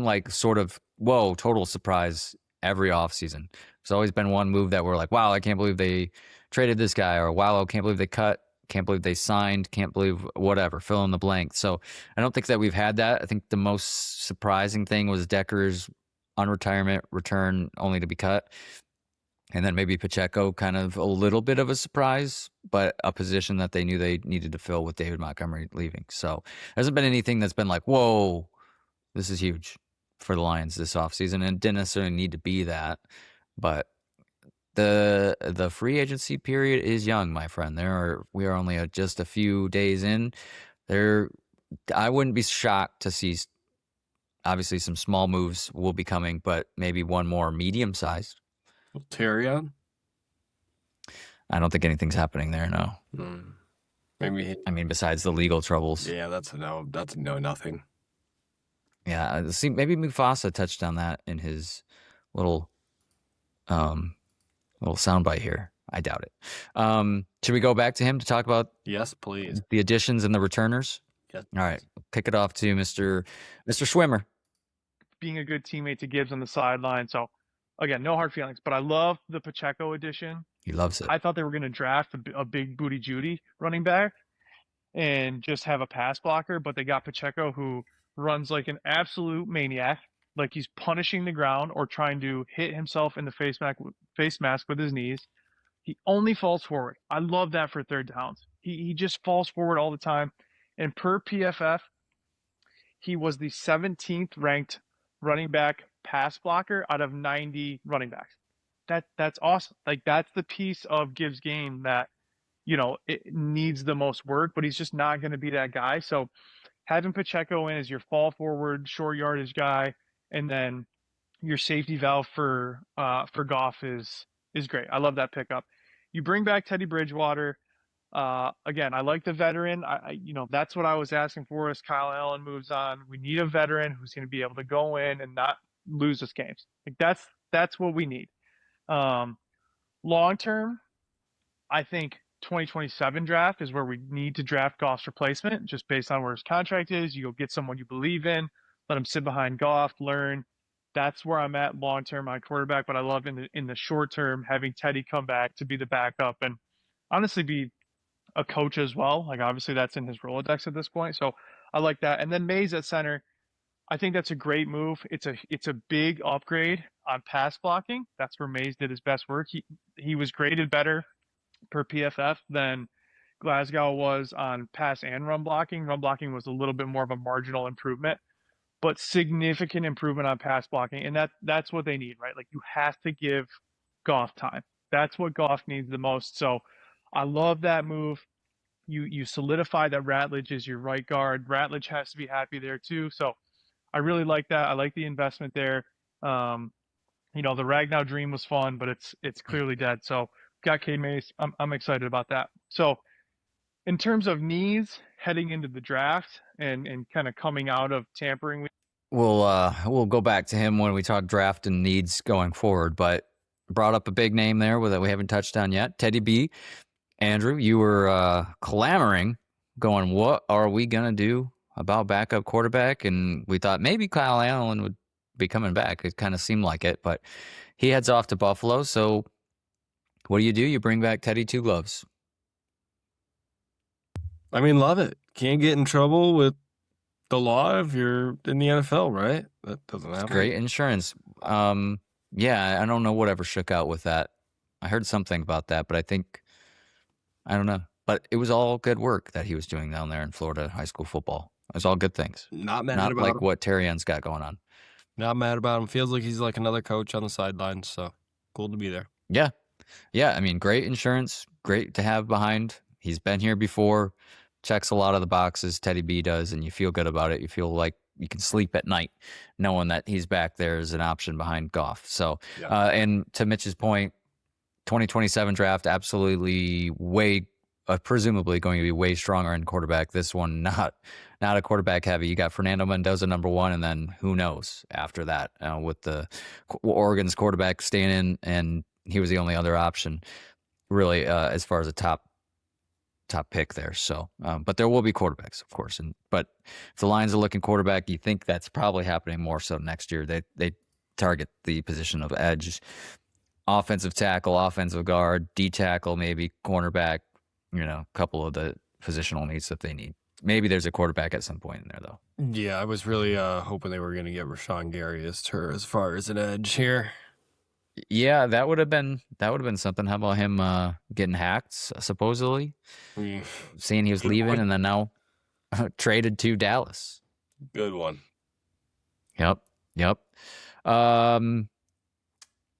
like sort of, whoa, total surprise every offseason. There's always been one move that we're like, wow, I can't believe they traded this guy, or wow, I can't believe they cut, can't believe they signed, can't believe whatever, fill in the blank. So I don't think that we've had that. I think the most surprising thing was Decker's unretirement return only to be cut. And then maybe Pacheco, kind of a little bit of a surprise, but a position that they knew they needed to fill with David Montgomery leaving. So there hasn't been anything that's been like, whoa, this is huge for the Lions this offseason. And it didn't necessarily need to be that. But the free agency period is young, my friend. We are only just a few days in. I wouldn't be shocked to see, obviously, some small moves will be coming, but maybe one more medium-sized. Terrion? I don't think anything's happening there, no. Maybe. I mean, besides the legal troubles. Yeah, that's a no. That's a no, nothing. Yeah, see, maybe Mufasa touched on that in his little soundbite here. I doubt it. Should we go back to him to talk about? Yes, please. The additions and the returners. Yes. All right, kick it off to Mr. Schwimmer. Being a good teammate to Gibbs on the sideline. So, again, no hard feelings, but I love the Pacheco addition. He loves it. I thought they were going to draft a big booty Judy running back and just have a pass blocker, but they got Pacheco, who runs like an absolute maniac, like he's punishing the ground or trying to hit himself in the face mask with his knees. He only falls forward. I love that for third downs. He just falls forward all the time. And per PFF, he was the 17th ranked running back pass blocker out of 90 running backs. That's awesome. Like, that's the piece of Gibbs' game that, it needs the most work, but he's just not going to be that guy. So having Pacheco in as your fall forward, short yardage guy, and then your safety valve for Goff is great. I love that pickup. You bring back Teddy Bridgewater. Again, I like the veteran. That's what I was asking for as Kyle Allen moves on. We need a veteran who's going to be able to go in and not lose us games. Like, that's what we need. Long term, I think 2027 draft is where we need to draft Goff's replacement, just based on where his contract is. You go get someone you believe in, let him sit behind Goff, learn. That's where I'm at long term on quarterback. But I love in the short term having Teddy come back to be the backup and honestly be a coach as well. Like obviously that's in his Rolodex at this point. So I like that. And then Mays at center, I think that's a great move. It's a big upgrade on pass blocking. That's where Mays did his best work. He was graded better per PFF than Glasgow was on pass and run blocking. Run blocking was a little bit more of a marginal improvement, but significant improvement on pass blocking. And that's what they need, right? Like you have to give Goff time. That's what Goff needs the most. So I love that move. You solidify that Ratledge is your right guard. Ratledge has to be happy there too. So I really like that. I like the investment there. The Ragnow dream was fun, but it's clearly dead. So got Cade Mays. I'm excited about that. So in terms of needs heading into the draft and kind of coming out of tampering with We'll go back to him when we talk draft and needs going forward, but brought up a big name there that we haven't touched on yet. Teddy B. Andrew, you were clamoring, going, what are we going to do about backup quarterback? And we thought maybe Kyle Allen would be coming back. It kind of seemed like it, but he heads off to Buffalo. So what do? You bring back Teddy Two Gloves. I mean, love it. Can't get in trouble with the law if you're in the NFL, right? That doesn't happen. Great insurance. Yeah, I don't know whatever shook out with that. I heard something about that, but I don't know. But it was all good work that he was doing down there in Florida high school football. It was all good things. Not mad Not about like him. what Terrion's got going on. Not mad about him. Feels like he's like another coach on the sidelines, so cool to be there. Yeah. Yeah, I mean, great insurance, great to have behind. He's been here before, checks a lot of the boxes, Teddy B does, and you feel good about it. You feel like you can sleep at night knowing that he's back there as an option behind Goff. So, Yeah. and to Mitch's point, 2027 draft, absolutely presumably going to be way stronger in quarterback. This one, not a quarterback heavy. You got Fernando Mendoza, number one, and then who knows after that with the Oregon's quarterback staying in, and he was the only other option really as far as a top pick there. So, but there will be quarterbacks, of course. But if the Lions are looking quarterback, you think that's probably happening more so next year. They target the position of edge, offensive tackle, offensive guard, D tackle, maybe cornerback. A couple of the positional needs that they need. Maybe there's a quarterback at some point in there, though. Yeah, I was really hoping they were going to get Rashawn Gary as far as an edge here. Yeah, that would have been something. How about him getting hacked, supposedly? Seeing he was leaving and then now traded to Dallas. Good one. Yep.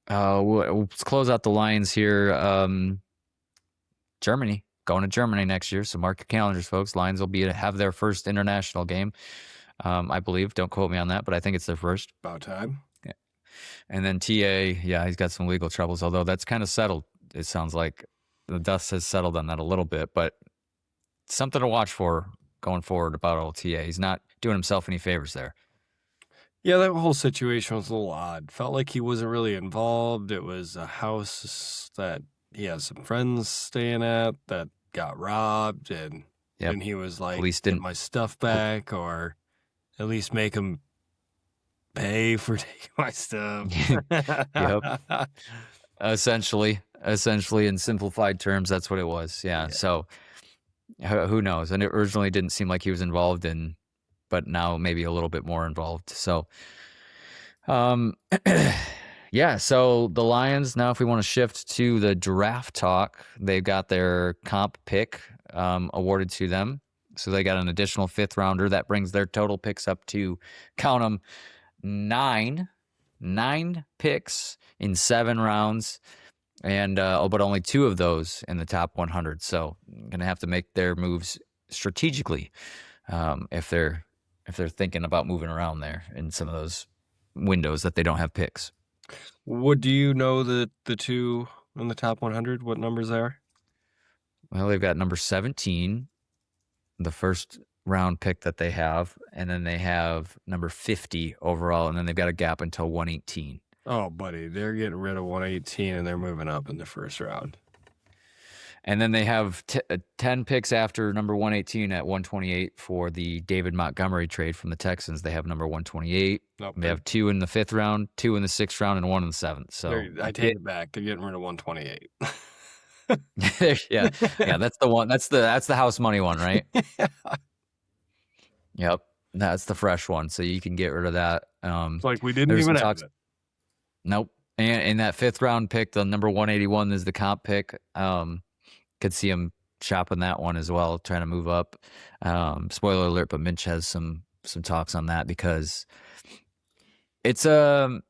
Let's close out the Lions here. Germany. Going to Germany next year, so mark your calendars, folks. Lions will have their first international game, I believe. Don't quote me on that, but I think it's their first. About time. Yeah. And then TA, yeah, he's got some legal troubles, although that's kind of settled. It sounds like the dust has settled on that a little bit, but something to watch for going forward about old TA. He's not doing himself any favors there. Yeah, that whole situation was a little odd. Felt like he wasn't really involved. It was a house that he has some friends staying at that got robbed, and then he was like, Police get didn't my stuff back, or at least make him pay for taking my stuff. Yep. Essentially, in simplified terms, that's what it was. Yeah. So who knows? And it originally didn't seem like he was involved in, but now maybe a little bit more involved. So, yeah, so the Lions, now if we want to shift to the draft talk, they've got their comp pick awarded to them. So they got an additional 5th rounder. That brings their total picks up to, count them, 9 picks in 7 rounds. And but only 2 of those in the top 100. So going to have to make their moves strategically if they're thinking about moving around there in some of those windows that they don't have picks. What do you know the 2 in the top 100? What numbers they are? Well, they've got number 17, the first round pick that they have, and then they have number 50 overall, and then they've got a gap until 118. Oh, buddy, they're getting rid of 118 and they're moving up in the first round. And then they have 10 picks after number 118 at 128 for the David Montgomery trade from the Texans. They have number 128. Nope, they have 2 in the 5th round, 2 in the 6th round, and 1 in the 7th. So I take it back. They're getting rid of 128. Yeah, that's the one. That's the house money one, right? Yep, that's the fresh one. So you can get rid of that. It's like we didn't There's some even have talks. it. Nope. And in that 5th round pick, the number 181 is the comp pick. Could see him shopping that one as well, trying to move up. Spoiler alert, but Minch has some talks on that because it's a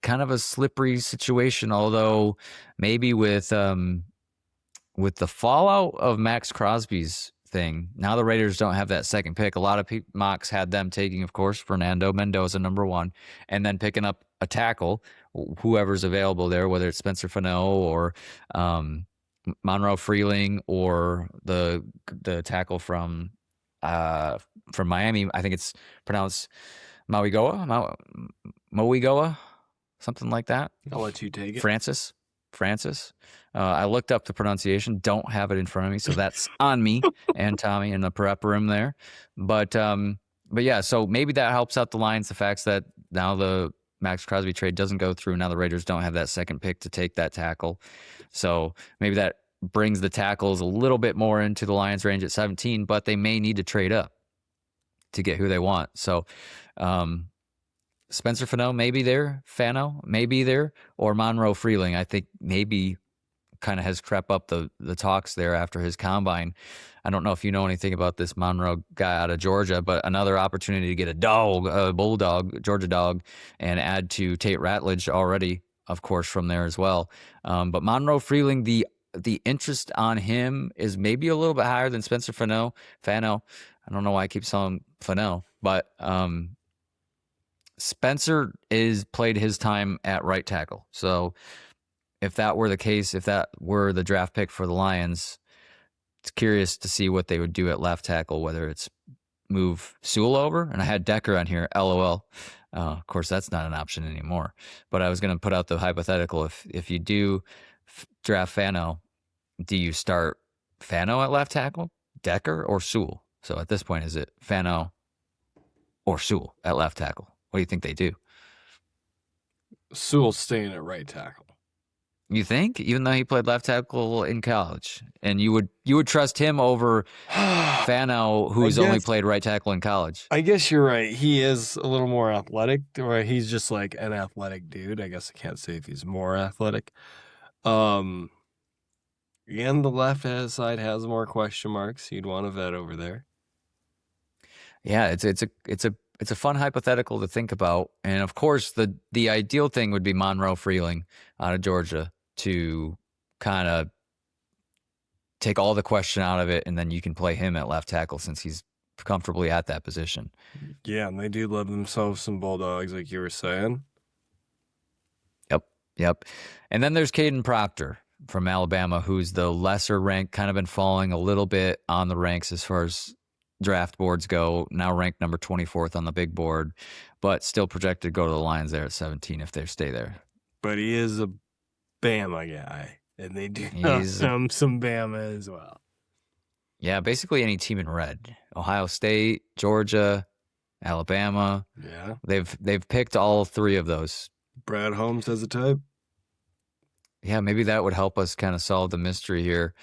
kind of a slippery situation. Although maybe with the fallout of Max Crosby's thing, now the Raiders don't have that second pick. A lot of mocks had them taking, of course, Fernando Mendoza number 1, and then picking up a tackle, whoever's available there, whether it's Spencer Fano or Monroe Freeling or the tackle from Miami. I think it's pronounced Moigoa, something like that. I'll let you take it. Francis. I looked up the pronunciation. Don't have it in front of me, so that's on me and Tommy in the prep room there. But yeah, so maybe that helps out the Lions. The fact that now the Max Crosby trade doesn't go through. Now the Raiders don't have that second pick to take that tackle. So maybe that brings the tackles a little bit more into the Lions range at 17, but they may need to trade up to get who they want. So Spencer Fano may be there, Fano may be there, or Monroe Freeling, I think maybe kind of has crept up the talks there after his combine. I don't know if you know anything about this Monroe guy out of Georgia, but another opportunity to get a bulldog, Georgia dog, and add to Tate Ratledge already, of course, from there as well. But Monroe Freeling, the interest on him is maybe a little bit higher than Spencer Fano. I don't know why I keep saying Fano, but Spencer is played his time at right tackle. So if that were the case, if that were the draft pick for the Lions, it's curious to see what they would do at left tackle, whether it's move Sewell over. And I had Decker on here, LOL. Of course, that's not an option anymore. But I was going to put out the hypothetical. If you do draft Fano, do you start Fano at left tackle, Decker, or Sewell? So at this point, is it Fano or Sewell at left tackle? What do you think they do? Sewell's staying at right tackle. You think, even though he played left tackle in college, and you would trust him over Fano, who's only played right tackle in college? I guess you're right. He is a little more athletic, or he's just like an athletic dude. I guess I can't say if he's more athletic. And the left side has more question marks. You'd want to vet over there. Yeah, it's a fun hypothetical to think about, and of course, the ideal thing would be Monroe Freeling out of Georgia to kind of take all the question out of it, and then you can play him at left tackle since he's comfortably at that position. Yeah, and they do love themselves some Bulldogs, like you were saying. Yep. And then there's Caden Proctor from Alabama, who's the lesser ranked, kind of been falling a little bit on the ranks as far as draft boards go, now ranked number 24th on the big board, but still projected to go to the Lions there at 17 if they stay there. But he is a Bama guy, and they do some Bama as well. Yeah, basically any team in red. Ohio State, Georgia, Alabama. Yeah. They've picked all 3 of those. Brad Holmes has a type. Yeah, maybe that would help us kind of solve the mystery here.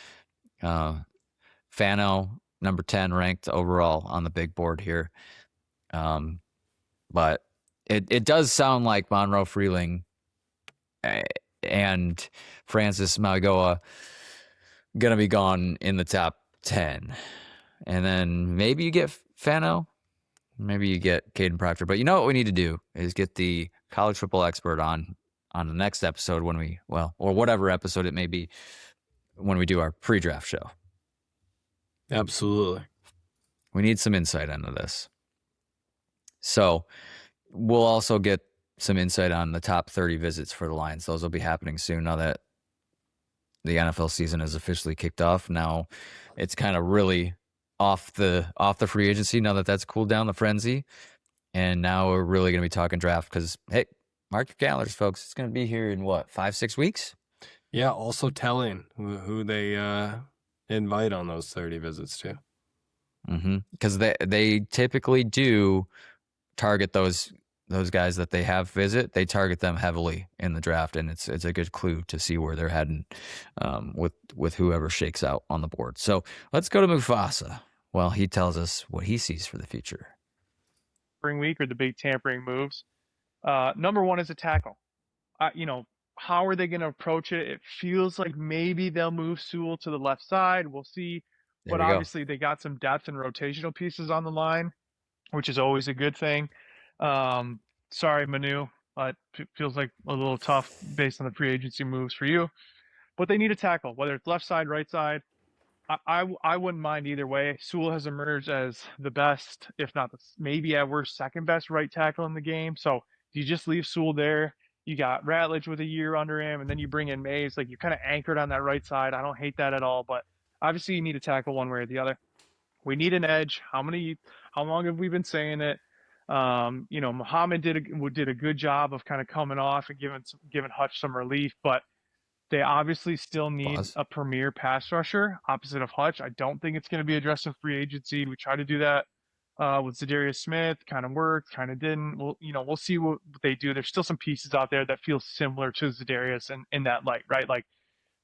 Fano, number 10 ranked overall on the big board here. But it does sound like Monroe Freeling and Francis Mauigoa going to be gone in the top 10. And then maybe you get Fano, maybe you get Caden Proctor. But you know what we need to do is get the college football expert on the next episode or whatever episode it may be when we do our pre-draft show. Absolutely. We need some insight into this. So we'll also get some insight on the top 30 visits for the Lions. Those will be happening soon now that the NFL season has officially kicked off. Now it's kind of really off the free agency now that that's cooled down, the frenzy. And now we're really going to be talking draft because, hey, mark your calendars, folks. It's going to be here in 5-6 weeks? Yeah, also telling who they invite on those 30 visits too. Because they typically do target those those guys that they have visit, they target them heavily in the draft, and it's a good clue to see where they're heading with whoever shakes out on the board. So let's go to Mufasa. Well, he tells us what he sees for the future. Spring week or the big tampering moves. Number one is a tackle. How are they going to approach it? It feels like maybe they'll move Sewell to the left side. We'll see. There But we go. obviously, they got some depth and rotational pieces on the line, which is always a good thing. Sorry, Manu. It feels like a little tough based on the free agency moves for you. But they need a tackle, whether it's left side, right side. I wouldn't mind either way. Sewell has emerged as the best, if not maybe at worst second best right tackle in the game. So you just leave Sewell there. You got Ratledge with a year under him, and then you bring in Mays. Like, you're kind of anchored on that right side. I don't hate that at all, but obviously you need a tackle one way or the other. We need an edge. How long have we been saying it? Muhammad did a good job of kind of coming off and giving Hutch some relief, but they obviously still need Pause. a premier pass rusher opposite of Hutch. I don't think it's going to be addressed in free agency. We tried to do that with Zadarius Smith, kind of worked, kind of didn't. We'll see what they do. There's still some pieces out there that feel similar to Zadarius in that light, right? Like,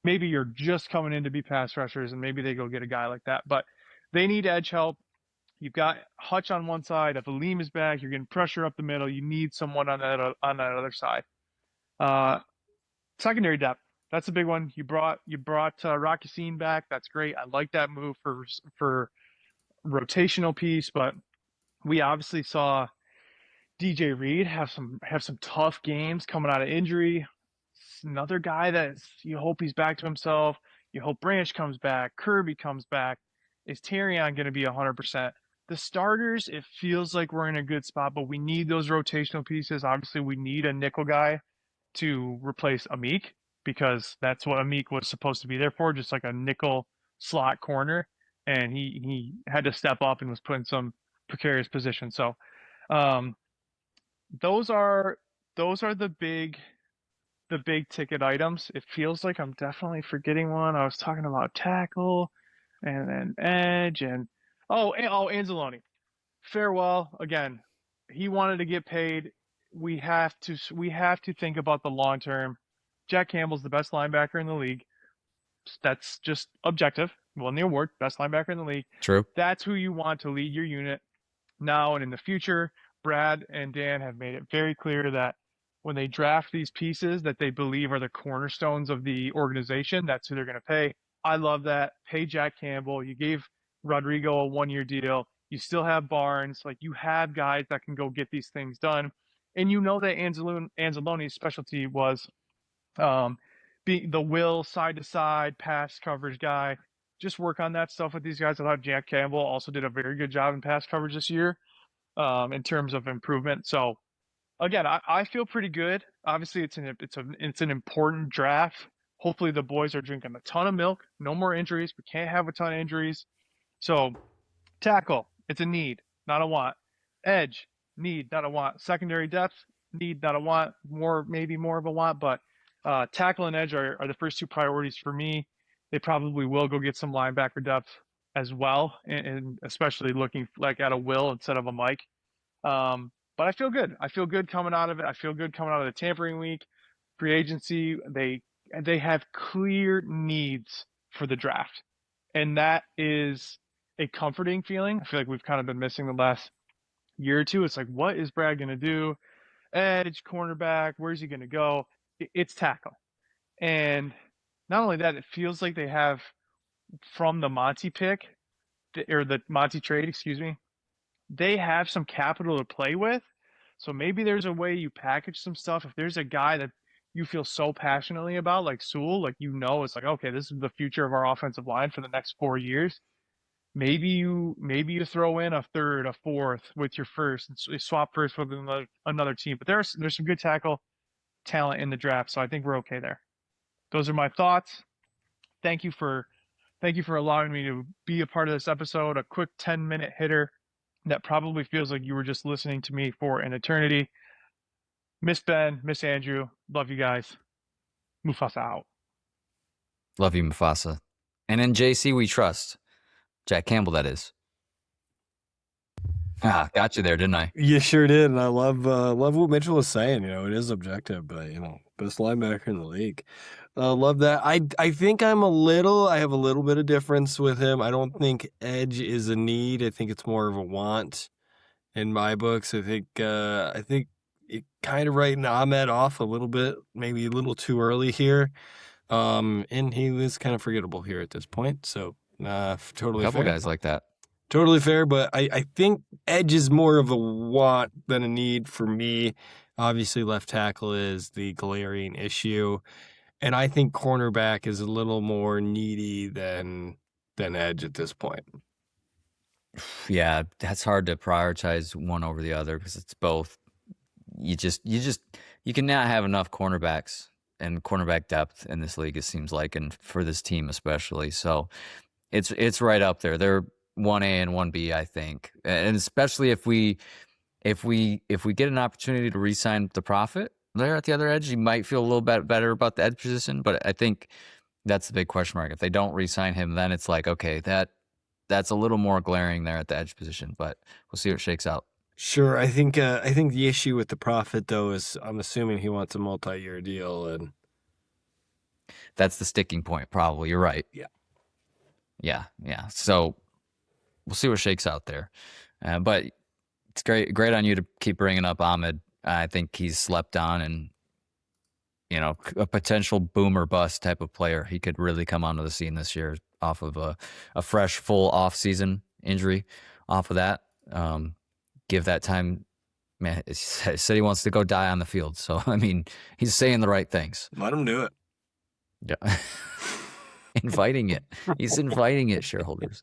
maybe you're just coming in to be pass rushers, and maybe they go get a guy like that. But they need edge help. You've got Hutch on one side. If Aleem is back, you're getting pressure up the middle. You need someone on that other side. Secondary depth. That's a big one. You brought Rocky Scene back. That's great. I like that move for rotational piece, but we obviously saw DJ Reed have some tough games coming out of injury. Another guy that you hope he's back to himself. You hope Branch comes back. Kirby comes back. Is Terrion going to be 100%? The starters, it feels like we're in a good spot, but we need those rotational pieces. Obviously, we need a nickel guy to replace Amik, because that's what Amik was supposed to be there for, just like a nickel slot corner. And he had to step up and was put in some precarious positions. So those are the big ticket items. It feels like I'm definitely forgetting one. I was talking about tackle and then edge and Anzalone. Farewell again. He wanted to get paid. We have to think about the long term. Jack Campbell's the best linebacker in the league. That's just objective. Won the award, best linebacker in the league. True. That's who you want to lead your unit now and in the future. Brad and Dan have made it very clear that when they draft these pieces that they believe are the cornerstones of the organization, that's who they're going to pay. I love that. Pay Jack Campbell. You gave Rodrigo a 1-year deal. You still have Barnes. Like, you have guys that can go get these things done. And you know that Anzalone's specialty was being the will side-to-side pass coverage guy. Just work on that stuff with these guys. I thought Jack Campbell also did a very good job in pass coverage this year in terms of improvement. So, again, I feel pretty good. Obviously, it's an important draft. Hopefully, the boys are drinking a ton of milk. No more injuries. We can't have a ton of injuries. So, tackle, it's a need, not a want. Edge, need, not a want. Secondary depth, need, not a want. Maybe more of a want, but tackle and edge are the first two priorities for me. They probably will go get some linebacker depth as well, and especially looking like at a Will instead of a Mike. But I feel good. I feel good coming out of it. I feel good coming out of the tampering week. Free agency, they have clear needs for the draft. And that is a comforting feeling. I feel like we've kind of been missing the last year or two. It's like, what is Brad going to do? Edge, cornerback, where's he going to go? It's tackle. And not only that, it feels like they have, from the Monty pick, or the Monty trade, excuse me, they have some capital to play with. So maybe there's a way you package some stuff. If there's a guy that you feel so passionately about, like Sewell, like, it's like, okay, this is the future of our offensive line for the next 4 years. Maybe you throw in a third, a fourth with your first, and swap first with another team. But there's some good tackle talent in the draft, so I think we're okay there. Those are my thoughts. Thank you for allowing me to be a part of this episode. A quick 10-minute hitter that probably feels like you were just listening to me for an eternity. Miss Ben, Miss Andrew, love you guys. Mufasa out. Love you, Mufasa. And in JC we trust. Jack Campbell, that is. Got you there, didn't I? You sure did, and I love what Mitchell was saying. It is objective, but best linebacker in the league. Love that. I think I have a little bit of difference with him. I don't think edge is a need. I think it's more of a want in my books. I think it kind of writing Ahmed off a little bit, maybe a little too early here. And he was kind of forgettable here at this point. So totally A couple fair. guys like that. Totally fair, but I think edge is more of a want than a need for me. Obviously, left tackle is the glaring issue, and I think cornerback is a little more needy than edge at this point. Yeah, that's hard to prioritize one over the other because it's both. You cannot have enough cornerbacks and cornerback depth in this league, it seems like, and for this team especially. So it's right up there. They're 1A and 1B, I think. And especially if we get an opportunity to re-sign the Prophet there at the other edge, you might feel a little bit better about the edge position, but I think that's the big question mark. If they don't re-sign him, then it's like, okay, that's a little more glaring there at the edge position, but we'll see what shakes out. Sure, I think the issue with the Prophet though is I'm assuming he wants a multi-year deal, and That's the sticking point, probably. You're right. Yeah. So we'll see what shakes out there. But it's great on you to keep bringing up Ahmed. I think he's slept on and, a potential boom or bust type of player. He could really come onto the scene this year off of a fresh, full off-season injury off of that. Give that time. Man, he said he wants to go die on the field. So, I mean, he's saying the right things. let him do it. Yeah. Inviting it. He's inviting it, shareholders.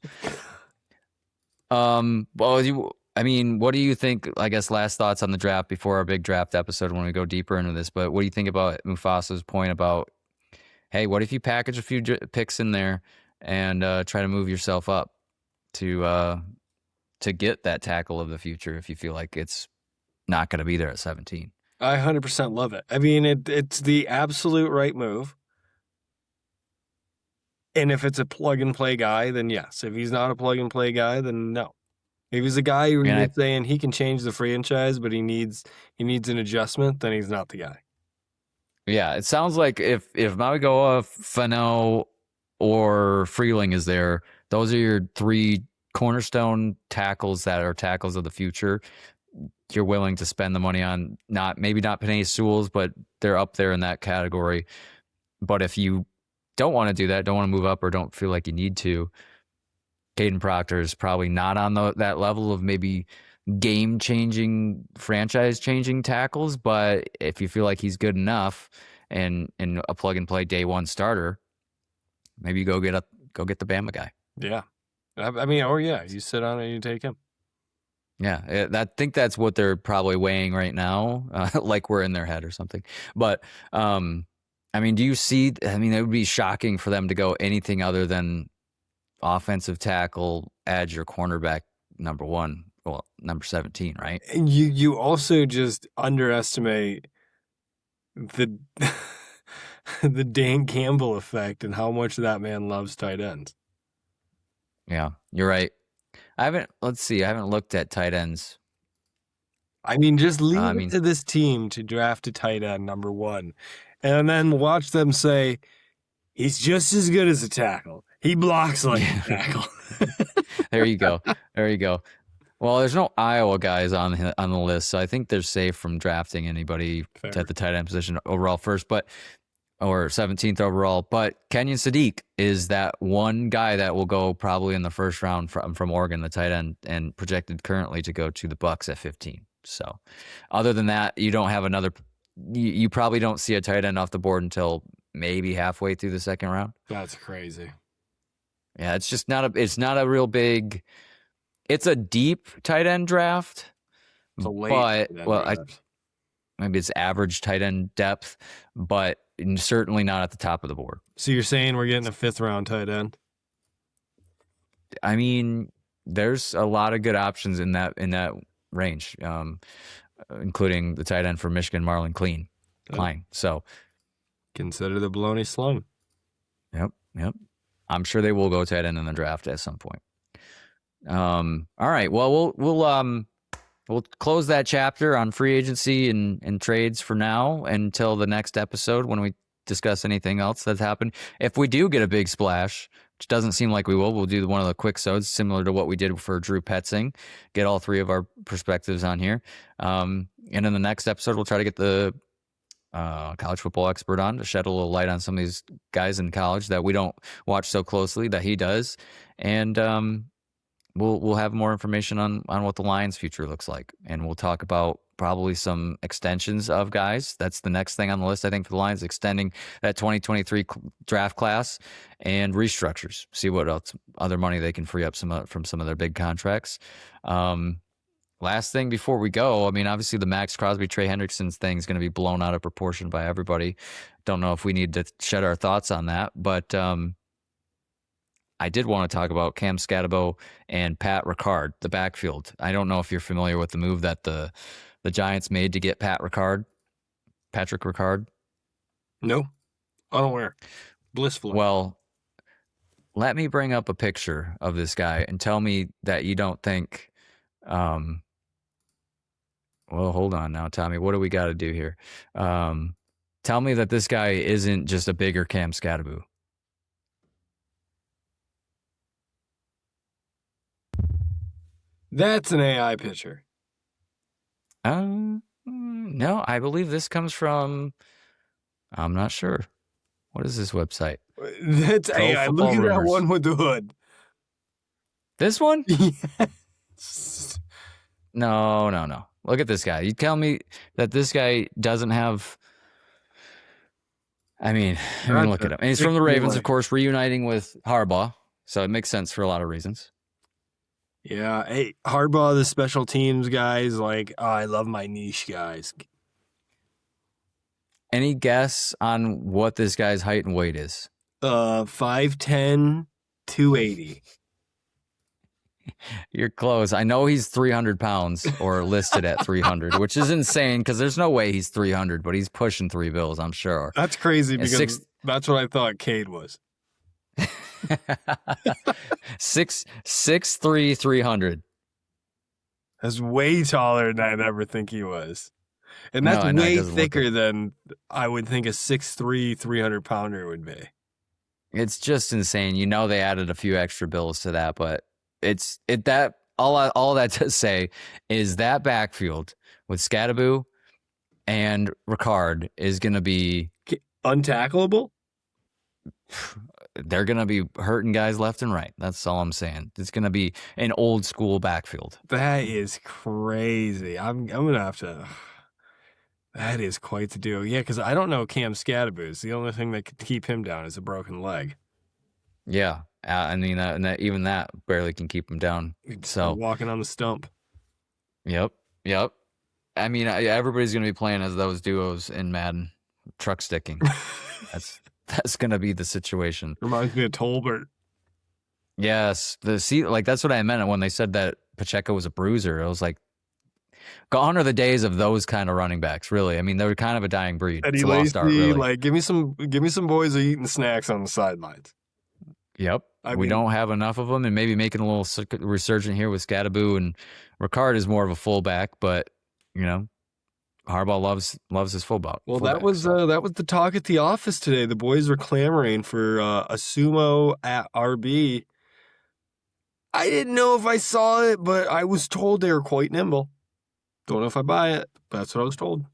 What do you think? I guess last thoughts on the draft before our big draft episode when we go deeper into this. But what do you think about Mufasa's point about, hey, what if you package a few picks in there and try to move yourself up to get that tackle of the future if you feel like it's not going to be there at 17? I 100% love it. I mean, it's the absolute right move. And if it's a plug-and-play guy, then yes. If he's not a plug-and-play guy, then no. If he's a guy who you're saying he can change the franchise, but he needs an adjustment, then he's not the guy. Yeah, it sounds like if Mamigoa, Fano, or Freeling is there, those are your three cornerstone tackles that are tackles of the future. You're willing to spend the money on maybe not Penei Sewells, but they're up there in that category. But if you don't want to do that, don't want to move up, or don't feel like you need to, Caden Proctor is probably not on that level of maybe game-changing, franchise-changing tackles. But if you feel like he's good enough and a plug-and-play day one starter, maybe you go get the Bama guy. Yeah. I mean, you sit on it and you take him. Yeah, I think that's what they're probably weighing right now, like we're in their head or something. But, do you see, it would be shocking for them to go anything other than offensive tackle, edge, or cornerback number 1, well, number 17, right? And you also just underestimate the the Dan Campbell effect and how much that man loves tight ends. Yeah, you're right. I haven't looked at tight ends. I mean, just leave it to this team to draft a tight end number 1 and then watch them say, he's just as good as a tackle. He blocks like a tackle. There you go. Well, there's no Iowa guys on the list, so I think they're safe from drafting anybody at the tight end position overall first, or 17th overall. But Kenyon Sadiq is that one guy that will go probably in the first round from Oregon, the tight end, and projected currently to go to the Bucs at 15. So, other than that, you don't have another. You probably don't see a tight end off the board until maybe halfway through the second round. That's crazy. Yeah, it's just not a real big. It's a deep tight end draft, maybe it's average tight end depth, but certainly not at the top of the board. So you're saying we're getting a 5th round tight end? I mean, there's a lot of good options in that range, including the tight end for Michigan, Marlon Klein. So consider the baloney slung. Yep. I'm sure they will go tight end in the draft at some point. All right. Well, we'll we'll close that chapter on free agency and trades for now until the next episode when we discuss anything else that's happened. If we do get a big splash, which doesn't seem like we will, we'll do one of the quick sods similar to what we did for Drew Petzing, get all three of our perspectives on here. And in the next episode, we'll try to get the college football expert on to shed a little light on some of these guys in college that we don't watch so closely that he does. And we'll have more information on what the Lions' future looks like. And we'll talk about probably some extensions of guys. That's the next thing on the list, I think, for the Lions, extending that 2023 draft class and restructures. See what else, other money they can free up from some of their big contracts. Last thing before we go, I mean, obviously the Max Crosby, Trey Hendrickson's thing is going to be blown out of proportion by everybody. Don't know if we need to shed our thoughts on that, but I did want to talk about Cam Scatterbo and Pat Ricard, the backfield. I don't know if you're familiar with the move that the Giants made to get Patrick Ricard. No, unaware. Blissful. Well, let me bring up a picture of this guy and tell me that you don't think. Well, hold on now, Tommy. What do we got to do here? Tell me that this guy isn't just a bigger Cam Scatterbo. That's an AI picture. No, I believe this comes from. I'm not sure. What is this website? That's Pro AI. Football Look at that Rumors. one with the hood. This one? Yes. No. Look at this guy. You tell me that this guy doesn't have. I mean, look at him. And he's from the Ravens, of course, reuniting with Harbaugh. So it makes sense for a lot of reasons. Yeah. Hey, Harbaugh, the special teams guys, like, oh, I love my niche guys. Any guess on what this guy's height and weight is? 5'10", 280. You're close. I know he's 300 pounds or listed at 300, which is insane because there's no way he's 300, but he's pushing 3 bills, I'm sure. That's crazy And because that's what I thought Cade was. 6'3", 300. That's way taller than I'd ever think he was. And No, that's I know, it way doesn't look thicker than I would think a 6'3", 300-pounder would be. It's just insane. You know they added a few extra bills to that, but all that to say is that backfield with Scatterbo and Ricard is going to be Untackleable? they're going to be hurting guys left and right. That's all I'm saying. It's going to be an old school backfield. That is crazy. I'm going to have to... That is quite the deal. Yeah, because I don't know Cam Scatterbo. The only thing that could keep him down is a broken leg. Yeah. I mean, even that barely can keep him down. So Walking on the stump. Yep. I mean, everybody's going to be playing as those duos in Madden, truck sticking. That's going to be the situation. Reminds me of Tolbert. Yes, that's what I meant when they said that Pacheco was a bruiser. I was like, gone are the days of those kind of running backs. Really, I mean, they were kind of a dying breed. Eddie It's a lost art, really. like give me some boys eating snacks on the sidelines. Yep. I We mean- don't have enough of them, and maybe making a little resurgent here with Scatterbo, and Ricard is more of a fullback, but Harbaugh loves his fullback. Well, that was the talk at the office today. The boys were clamoring for a sumo at RB. I didn't know if I saw it, but I was told they were quite nimble. Don't know if I buy it, but that's what I was told.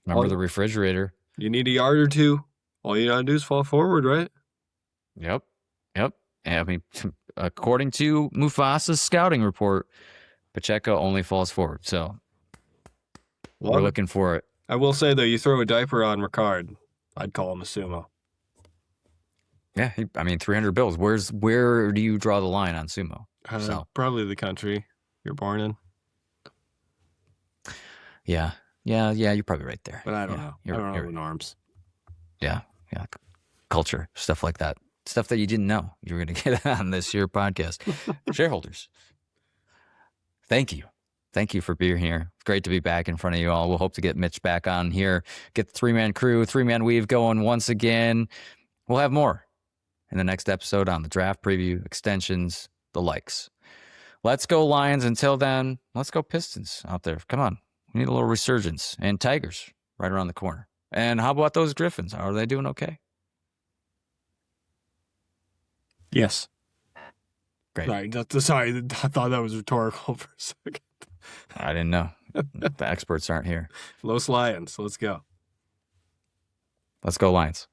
Remember the refrigerator? You need a yard or two. All you gotta do is fall forward, right? Yep. I mean, according to Mufasa's scouting report, Pacheco only falls forward. So we're looking for it. I will say though, you throw a diaper on Ricard, I'd call him a sumo. Yeah, 300 bills. Where do you draw the line on sumo? Probably the country you're born in. Yeah, you're probably right there. But I don't know. I don't know the norms. Yeah, culture, stuff like that. Stuff that you didn't know you were going to get on this year podcast. Shareholders, thank you. Thank you for being here. It's great to be back in front of you all. We'll hope to get Mitch back on here, get the 3-man crew, 3-man weave going once again. We'll have more in the next episode on the draft preview, extensions, the likes. let's go Lions. Until then, let's go Pistons out there. Come on. We need a little resurgence. And Tigers right around the corner. And how about those Griffins? Are they doing okay? Yes. Great. Sorry, I thought that was rhetorical for a second. I didn't know. The experts aren't here. Los Lions, let's go. Let's go Lions.